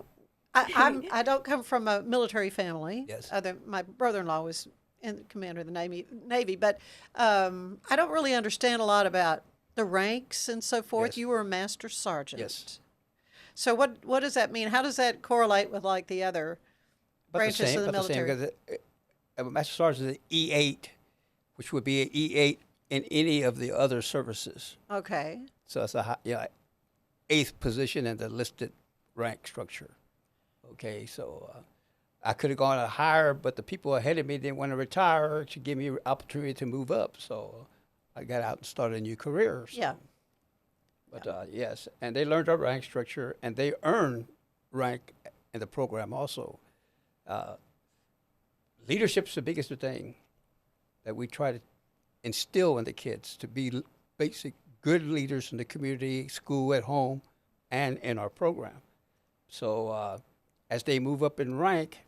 I don't come from a military family. Yes. My brother-in-law was in the commander of the Navy, but I don't really understand a lot about the ranks and so forth. Yes. You were a master sergeant. Yes. So what does that mean? How does that correlate with like the other branches of the military? Because a master sergeant is an E8, which would be an E8 in any of the other services. Okay. So it's a eighth position in the listed rank structure. Okay, so I could have gone higher, but the people ahead of me didn't want to retire to give me an opportunity to move up. So I got out and started a new career. So. Yeah. But yes, and they learned our rank structure, and they earned rank in the program also. Leadership's the biggest thing that we try to instill in the kids, to be basic good leaders in the community, school, at home, and in our program. So as they move up in rank,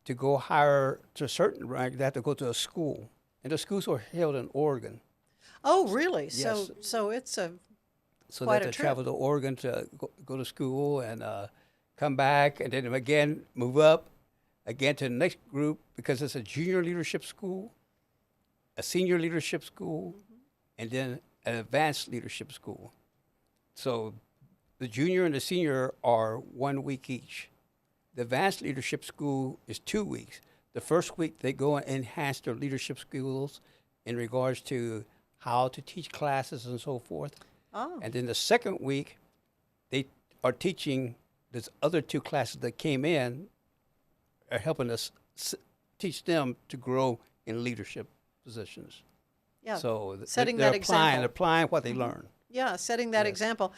to go higher to a certain rank, they have to go to a school. And the schools are held in Oregon. Oh, really? Yes. So it's a So quite they a have to trip. travel to Oregon to go to school and come back, and then again move up again to the next group, because it's a junior leadership school, a senior leadership school, and then an advanced leadership school. So the junior and the senior are 1 week each. The advanced leadership school is 2 weeks. The first week they go and enhance their leadership skills in regards to how to teach classes and so forth. Oh. And then the second week, they are teaching these other two classes that came in, are helping us teach them to grow in leadership positions. Yeah. So setting they're that example. applying what they learn. Yeah, setting that example.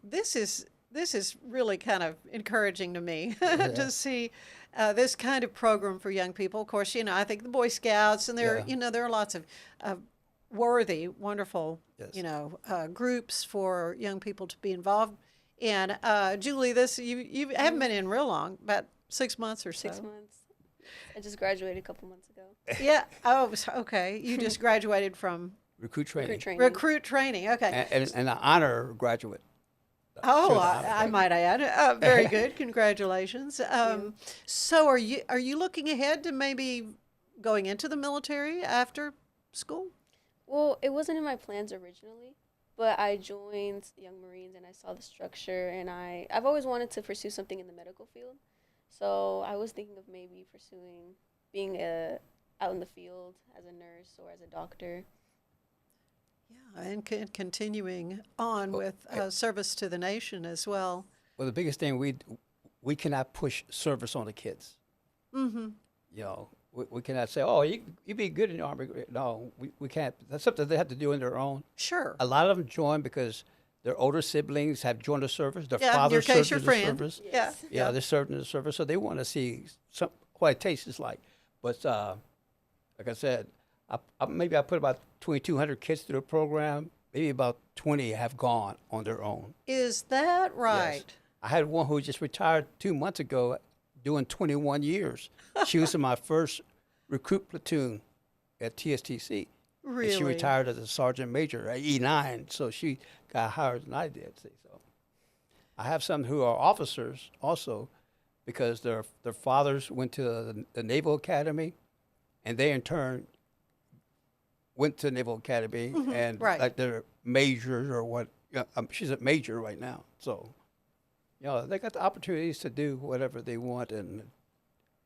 This is really kind of encouraging to me to see this kind of program for young people. Of course, I think the Boy Scouts, and there are lots of worthy, wonderful, groups for young people to be involved in. Julie, you haven't been in real long, about 6 months or so. 6 months. I just graduated a couple months ago. Yeah. Oh, okay. You just graduated from Recruit training. Recruit training. Okay. And an honor graduate. Oh, I might add. Very good. Congratulations. So, are you looking ahead to maybe going into the military after school? Well, it wasn't in my plans originally, but I joined Young Marines and I saw the structure, and I've always wanted to pursue something in the medical field. So I was thinking of maybe pursuing being out in the field as a nurse or as a doctor. Yeah, and continuing on with service to the nation as well. Well, the biggest thing, we cannot push service on the kids. Mm-hmm. We cannot say, oh, you be good in the Army. No, we can't. That's something they have to do on their own. Sure. A lot of them join because their older siblings have joined the service. Their in father your case, served your in friend. the service. Yes. Yeah, they served in the service, so they want to see what it tastes like. But like I said, maybe I put about 2,200 kids through the program. Maybe about 20 have gone on their own. Is that right? Yes. I had one who just retired 2 months ago, doing 21 years. She was in my first recruit platoon at TSTC. Really? And she retired as a sergeant major at E9, so she got higher than I did. So I have some who are officers also, because their fathers went to the Naval Academy, and they in turn went to Naval Academy, and right. like they're majors or what. She's a major right now, so they got the opportunities to do whatever they want and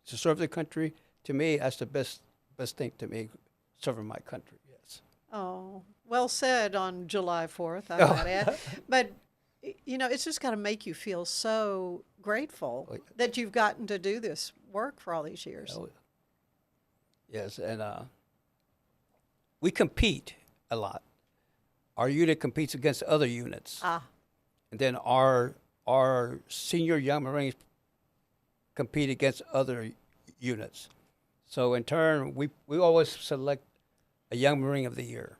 to serve the country. To me, that's the best thing to me, serving my country. Yes. Oh, well said on July 4th, I might add. But, it's just got to make you feel so grateful that you've gotten to do this work for all these years. Yes, and we compete a lot. Our unit competes against other units. And then our senior young Marines compete against other units. So in turn, we always select a young Marine of the year.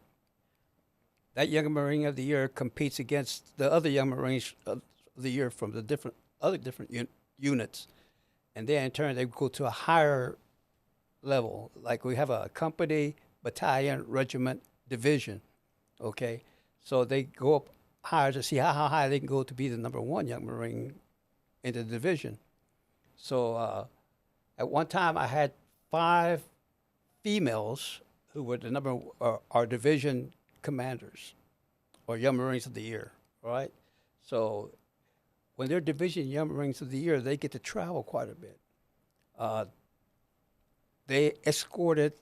That young Marine of the year competes against the other young Marines of the year from the different units. And then in turn, they go to a higher level. Like we have a company, battalion, regiment, division. Okay, so they go up higher to see how high they can go to be the number one young Marine in the division. So at one time, I had 5 females who were our division commanders or young Marines of the year, right? So when they're division young Marines of the year, they get to travel quite a bit. They escorted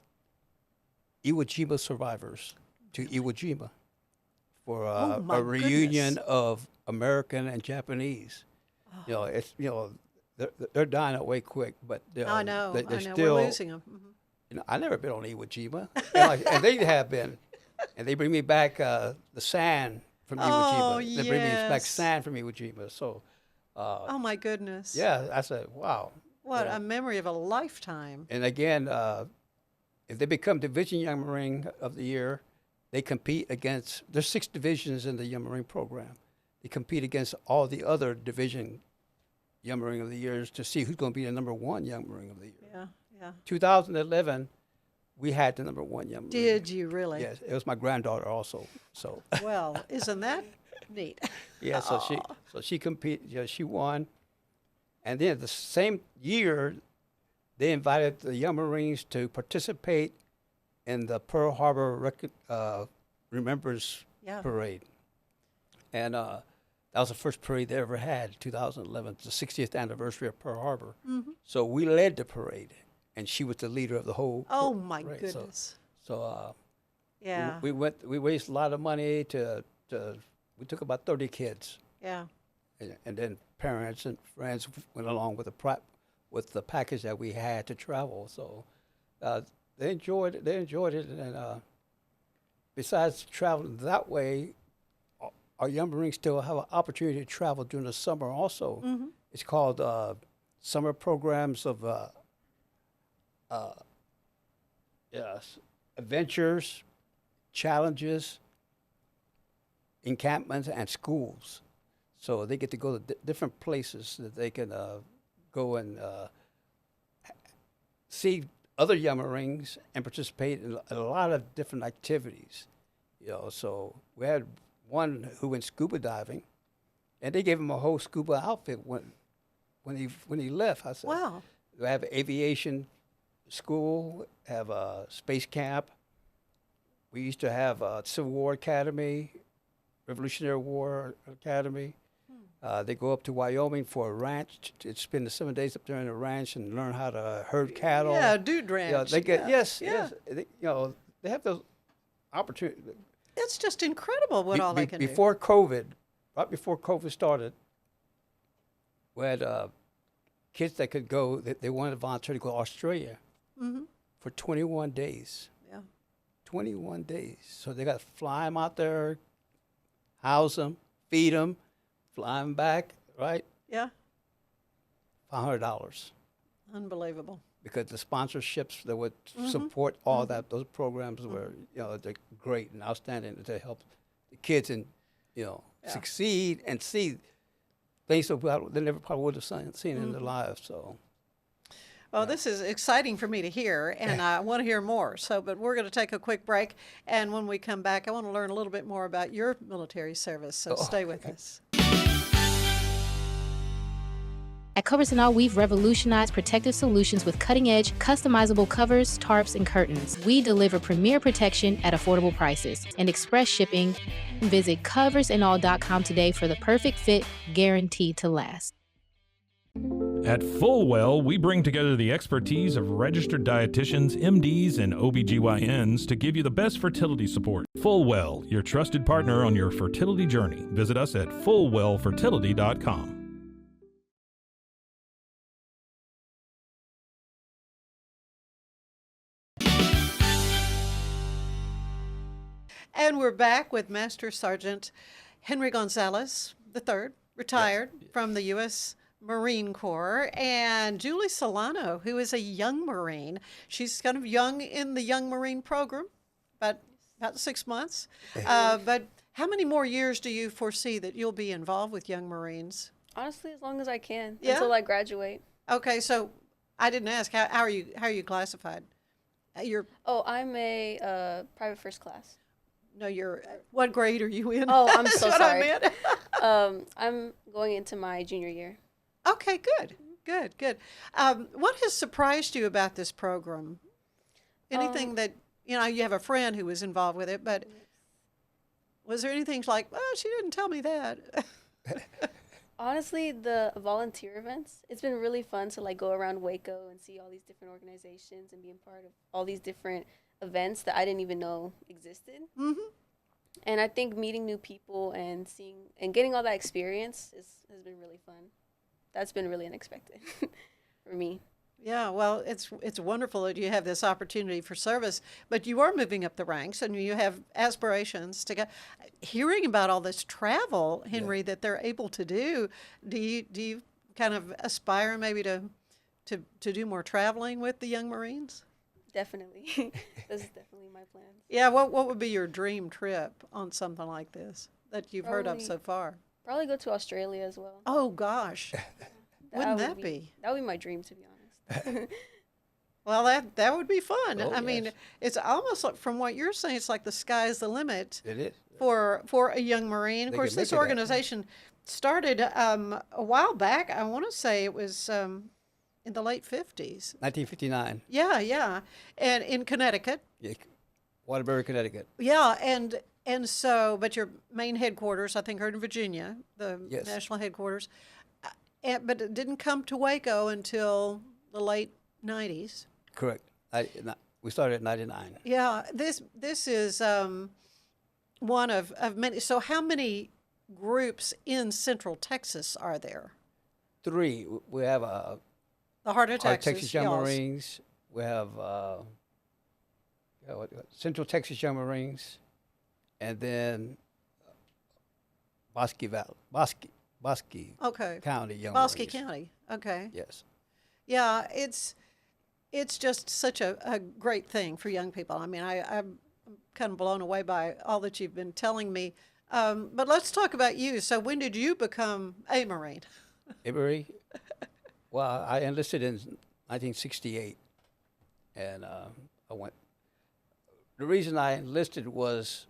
Iwo Jima survivors to Iwo Jima for a reunion of American and Japanese. They're dying away quick, but I know. Still, we're losing them. I've never been on Iwo Jima, and they have been, and they bring me back the sand from Iwo Jima. They bring me back sand from Iwo Jima. So, oh my goodness! Yeah, I said, wow, what a memory of a lifetime. And again, if they become Division Young Marine of the Year, they compete against. There's 6 divisions in the Young Marine program. They compete against all the other division Young Marine of the Years to see who's going to be the number 1 Young Marine of the Year. Yeah. 2011, we had the number 1 Young Marine. Did you really? Yes, it was my granddaughter also. So. Well, isn't that neat? Yeah, so she competed. Yeah, she won, and then the same year, they invited the Young Marines to participate in the Pearl Harbor Remembrance Parade, and that was the first parade they ever had. 2011, the 60th anniversary of Pearl Harbor. Mm-hmm. So we led the parade, and she was the leader of the whole. Oh my parade. goodness! So yeah, we raised a lot of money we took about 30 kids. Yeah. And then parents and friends went along with the package that we had to travel. So they enjoyed it. And besides traveling that way, our young Marines still have an opportunity to travel during the summer also. Mm-hmm. It's called summer programs of adventures, challenges, encampments, and schools. So they get to go to different places that they can go and see other young Marines and participate in a lot of different activities. So we had one who went scuba diving, and they gave him a whole scuba outfit when he left. I said, wow. We have aviation school, have a space camp. We used to have a Civil War Academy, Revolutionary War Academy. They go up to Wyoming for a ranch to spend the 7 days up there in a ranch and learn how to herd cattle. Yeah, dude ranch. They get yes. They have those opportunities. It's just incredible what all they can do. Before COVID, right before COVID started, we had kids that could go. They wanted to volunteer to go to Australia for 21 days. Yeah, 21 days. So they got to fly them out there, house them, feed them, fly them back, right? Yeah. $500. Unbelievable. Because the sponsorships that would support all those programs were, they're great and outstanding to help the kids and, succeed and see things that they never probably would have seen in their lives. So. Well, this is exciting for me to hear, and I want to hear more. But we're going to take a quick break, and when we come back, I want to learn a little bit more about your military service. So stay with us. At Covers and All, we've revolutionized protective solutions with cutting-edge, customizable covers, tarps, and curtains. We deliver premier protection at affordable prices and express shipping. Visit coversandall.com today for the perfect fit, guaranteed to last. At Fullwell, we bring together the expertise of registered dietitians, MDs, and OBGYNs to give you the best fertility support. Fullwell, your trusted partner on your fertility journey. Visit us at fullwellfertility.com. And we're back with Master Sergeant Henry Gonzalez III, retired from the U.S. Marine Corps, and Julie Solano, who is a young Marine. She's kind of young in the Young Marine program, about 6 months. But how many more years do you foresee that you'll be involved with Young Marines? Honestly, as long as I can, Yeah? until I graduate. Okay, so I didn't ask, how are you classified? I'm a private first class. No, what grade are you in? Oh, I'm so That's what I sorry. meant. I'm going into my junior year. Okay, good. What has surprised you about this program? Anything that, you have a friend who was involved with it, but was there anything like, oh, she didn't tell me that? Honestly, the volunteer events, it's been really fun to go around Waco and see all these different organizations and being part of all these different events that I didn't even know existed. Mm-hmm. And I think meeting new people and seeing and getting all that experience has been really fun. That's been really unexpected for me. Yeah, well, it's wonderful that you have this opportunity for service, but you are moving up the ranks and you have aspirations to go. Hearing about all this travel, Henry, that they're able to do, do you kind of aspire maybe to do more traveling with the Young Marines? Definitely. This is definitely my plan. Yeah, what would be your dream trip on something like this that you've heard of so far? Probably go to Australia as well. Oh, gosh. Wouldn't that be? That would be my dream, to be honest. Well, that would be fun. Oh, I mean, it's almost like, from what you're saying, it's like the sky's the limit. It is. For a young Marine. Of course, this organization started a while back. I want to say it was in the late 50s. 1959. Yeah. And in Connecticut. Yeah, Waterbury, Connecticut. Yeah, and so, but your main headquarters, I think, are in Virginia, the national headquarters. But it didn't come to Waco until the late 90s. Correct. We started at 99. Yeah, this is one of many. So how many groups in Central Texas are there? 3. We have the Heart of Texas Young Marines. We have Central Texas Young Marines, and then Bosque County Young Bosque Marines. County. Okay. Yes. Yeah, it's just such a great thing for young people. I mean, I'm kind of blown away by all that you've been telling me. But let's talk about you. So when did you become a Marine? A Marine? Well, I enlisted in 1968, and I went. The reason I enlisted was,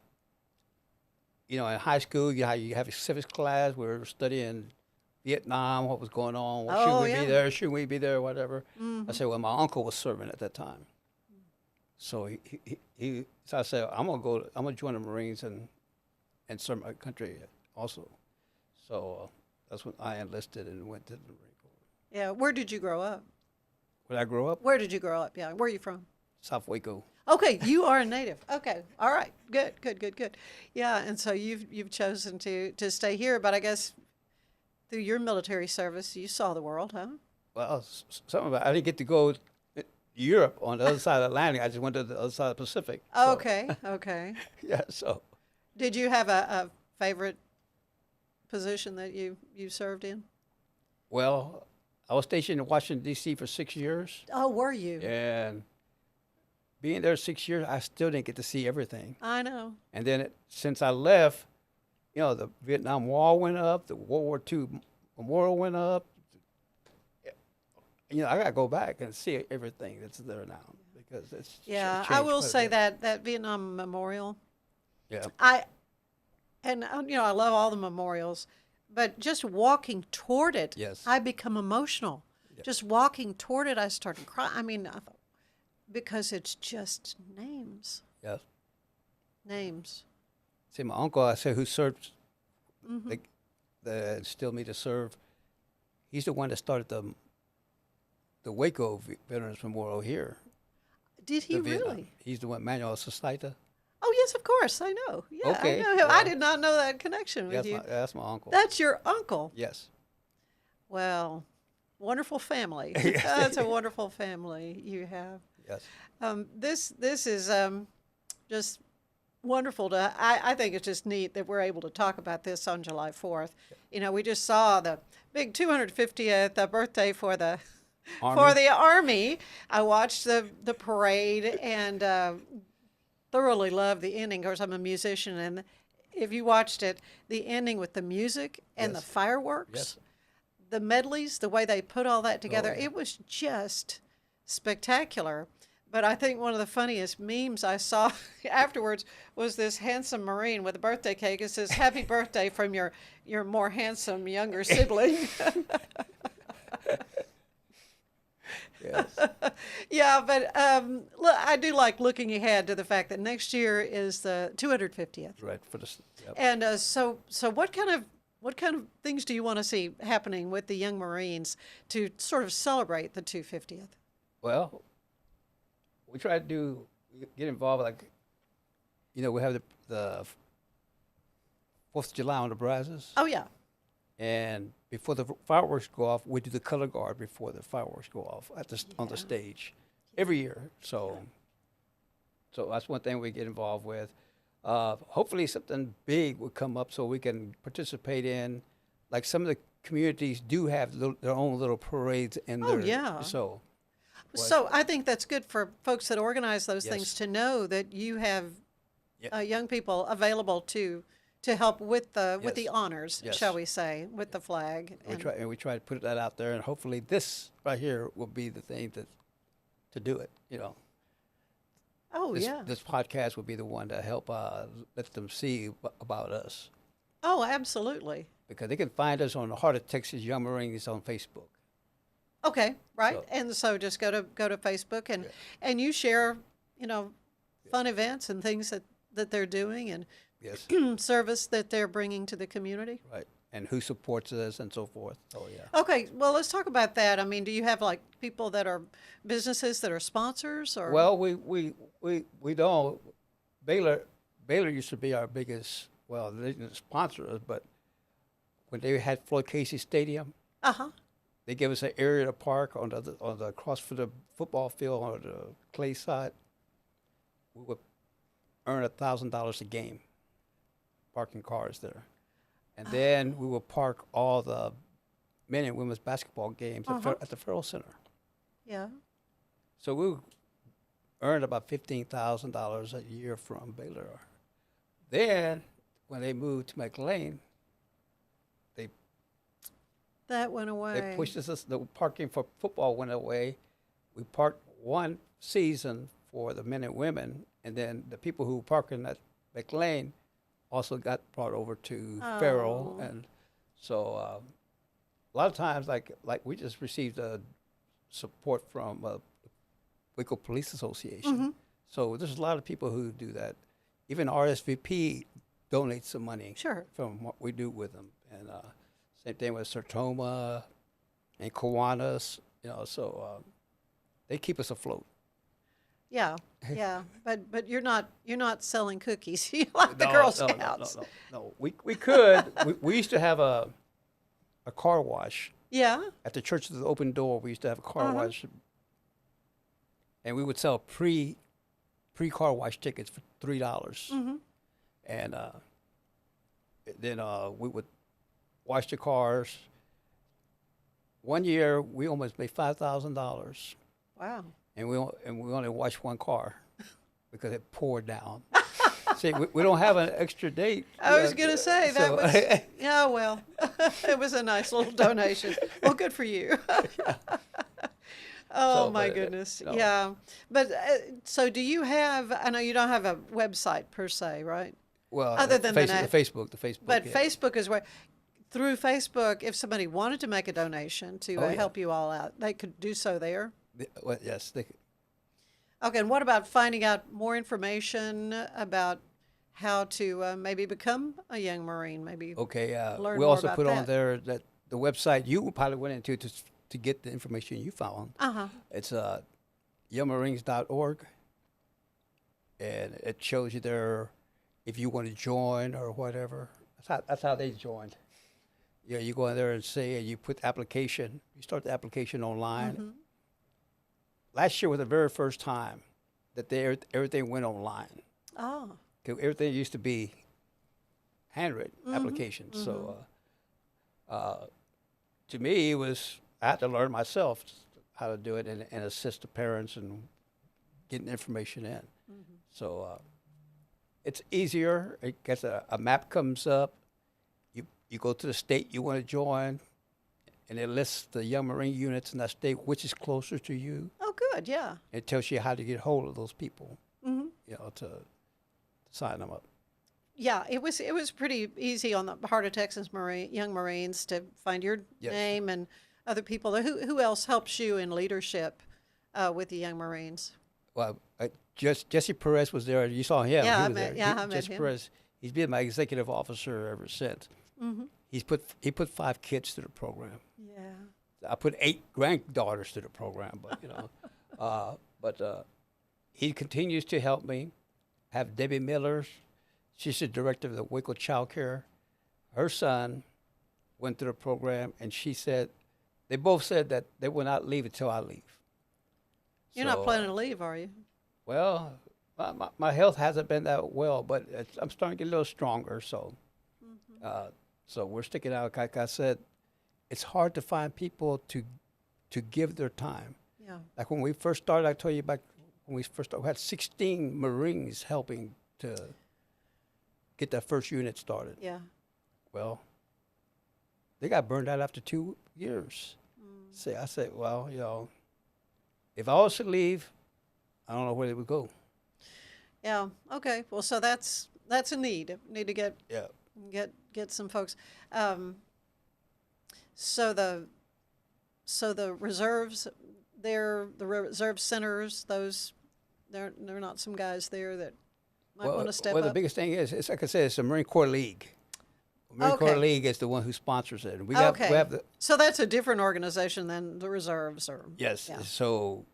in high school, you have a civics class. We were studying Vietnam, what was going on. Should we be there? Should we be there? Whatever. Mm-hmm. I said, well, my uncle was serving at that time. So so I said, I'm gonna join the Marines and serve my country also. So that's when I enlisted and went to the Marine Corps. Yeah. Where did you grow up? Where I grew up? Where did you grow up? Yeah. Where are you from? South Waco. Okay, you are a native. Okay, all right, good. Yeah, and so you've chosen to stay here, but I guess through your military service, you saw the world, huh? Well, some of it, I didn't get to go to Europe on the other side of the Atlantic. I just went to the other side of the Pacific. So. Okay. Yeah, so. Did you have a favorite position that you served in? Well, I was stationed in Washington, D.C. for 6 years. Oh, were you? And being there 6 years, I still didn't get to see everything. I know. And then since I left, the Vietnam War went up, the World War II memorial went up. I got to go back and see everything that's there now because it's changed. I will say that Vietnam memorial. Yeah. I love all the memorials, but just walking toward it, Yes. I become emotional. Just walking toward it, I started crying. I mean, because it's just names. Yes. Names. See, my uncle, I said, who served, Mhm. the instilled me to serve. He's the one that started the Waco Veterans Memorial here. Did he The Vietnam. really? He's the one, Manuel Societa. Oh, yes, of course. I know. Yeah, Okay, I know him. I well, did not know that connection with you. That's my uncle. That's your uncle. Yes. Well, wonderful family. Yes. That's a wonderful family you have. Yes. This is just wonderful I think it's just neat that we're able to talk about this on July 4th. You know, we just saw the big 250th birthday for the Army. I watched the parade and thoroughly loved the ending. Of course, I'm a musician, and if you watched it, the ending with the music and the fireworks, the medleys, the way they put all that together, it was just spectacular. But I think one of the funniest memes I saw afterwards was this handsome Marine with a birthday cake. It says, "Happy birthday from your more handsome younger sibling." Yes. Yeah, but look, I do like looking ahead to the fact that next year is the 250th. Right. For the. Yep. And so what kind of things do you want to see happening with the young Marines to sort of celebrate the 250th? Well, we try to get involved, like, we have the 4th of July on the Brazos. Oh, yeah. And before the fireworks go off, we do the color guard before the fireworks go off on the stage every year. So that's one thing we get involved with. Hopefully something big will come up so we can participate in, like some of the communities do have their own little parades in Oh, their, yeah. So I think that's good for folks that organize those things to know that you have young people available to help with the honors, shall we say, with the flag. We try to put that out there, and hopefully this right here will be the thing to do it. Oh, This podcast will be the one to help let them see about us. Oh, absolutely. Because they can find us on the Heart of Texas Young Marines on Facebook. Okay, right. And so just go to Facebook and you share, fun events and things that they're doing and service that they're bringing to the community. Right. And who supports us and so forth. Oh, yeah. Okay, well, let's talk about that. I mean, do you have like people that are businesses that are sponsors or? Well, we don't. Baylor used to be our biggest, well, they didn't sponsor us, but when they had Floyd Casey Stadium, they gave us an area to park on the across from the football field on the clay side. We would earn $1,000 a game parking cars there. And then we would park all the men and women's basketball games at the Ferrell Center. Yeah. So we earned about $15,000 a year from Baylor. Then, when they moved to McLean, that went away. They pushed us. The parking for football went away. We parked one season for the men and women, and then the people who parked in that McLean also got brought over to Farrell, and so a lot of times, like we just received support from Waco Police Association. So there's a lot of people who do that. Even RSVP donates some money from what we do with them, and same thing with Sertoma and Kiwanis. So they keep us afloat. Yeah, yeah, but you're not selling cookies. You like the Girl Scouts. No. We could. we used to have a car wash. Yeah. At the Church of the Open Door, we used to have a car wash, and we would sell pre car wash tickets for $3. And then we would wash the cars. One year, we almost made $5,000. Wow. And we only washed one car because it poured down. See, we don't have an extra date. I was going to say, that was, yeah, well, it was a nice little donation. Well, good for you. Oh, my goodness. Yeah. But so do you have, I know you don't have a website per se, right? Well, other than the Facebook. But Facebook is where, through Facebook, if somebody wanted to make a donation to help you all out, they could do so there? Well, yes. Okay, and what about finding out more information about how to maybe become a young Marine? Maybe we learn more also about put that. on there that the website you probably went into to get the information you found. Uh-huh. It's youngmarines.org, and it shows you there if you want to join or whatever. That's how they joined. Yeah, you go in there and say, and you put application. You start the application online. Mm-hmm. Last year was the very first time that everything went online. Oh. 'Cause everything used to be handwritten applications. So to me, I had to learn myself how to do it and assist the parents and getting information in. So it's easier. It gets a map comes up. You go to the state you want to join, and it lists the Young Marine units in that state, which is closer to you. Oh, good, yeah. It tells you how to get hold of those people, Mm-hmm. to sign them up. Yeah, it was pretty easy on the Heart of Texas Young Marines to find your name and other people. Who else helps you in leadership with the Young Marines? Well, Jesse Perez was there. You saw him. Yeah, he I was met- there. yeah, I met Jesse him. Perez. He's been my executive officer ever since. Mm-hmm. He put 5 kids through the program. Yeah. I put 8 granddaughters through the program, but he continues to help me. Have Debbie Miller. She's the director of the Waco Child Care. Her son went through the program, and they both said that they will not leave until I leave. You're not planning to leave, are you? Well, my health hasn't been that well, but I'm starting to get a little stronger. So, so we're sticking out. Like I said, it's hard to find people to give their time. Yeah. Like when we first started, I told you back when we first started, we had 16 Marines helping to get that first unit started. Yeah. Well, they got burned out after 2 years. I said, well, if I was to leave, I don't know where they would go. Yeah. Okay. Well, so that's a need. Need to get some folks. So the reserves, the reserve centers. Those they're not some guys there that might want to step Well, up. the biggest thing is like I said, it's the Marine Corps League. Marine Corps League is the one who sponsors it. And we have so that's a different organization than the reserves, or yes. Yeah. So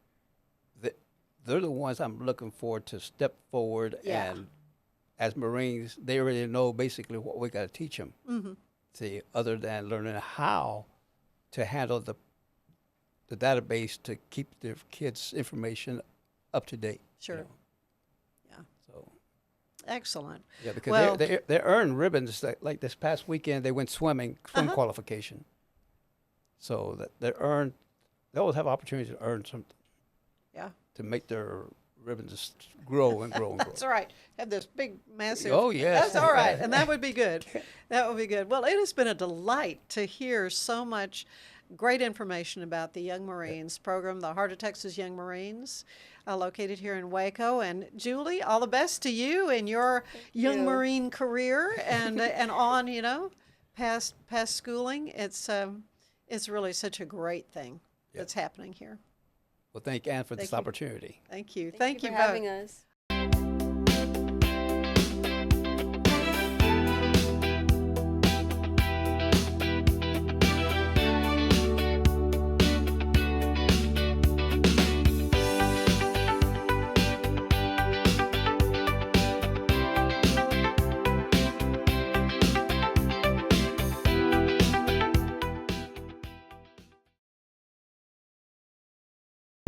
they're the ones I'm looking for to step forward, and as Marines, they already know basically what we got to teach them. Mm-hmm. See, other than learning how to handle the database to keep their kids' information up to date. Sure. Yeah. So. Excellent. Yeah, because they earn ribbons. Like this past weekend, they went swim qualification. So they'll have opportunity to earn something. Yeah. To make their ribbons grow and grow and grow. That's all right. Have this big, massive. Oh, yes. That's all right. And that would be good. That would be good. Well, it has been a delight to hear so much great information about the Young Marines program, the Heart of Texas Young Marines, located here in Waco. And Julie, all the best to you in your Young Marine career and on, past schooling. It's really such a great thing that's happening here. Well, thank Ann for this opportunity. Thank you. Thank you for having us.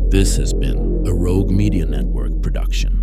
This has been a Rogue Media Network production.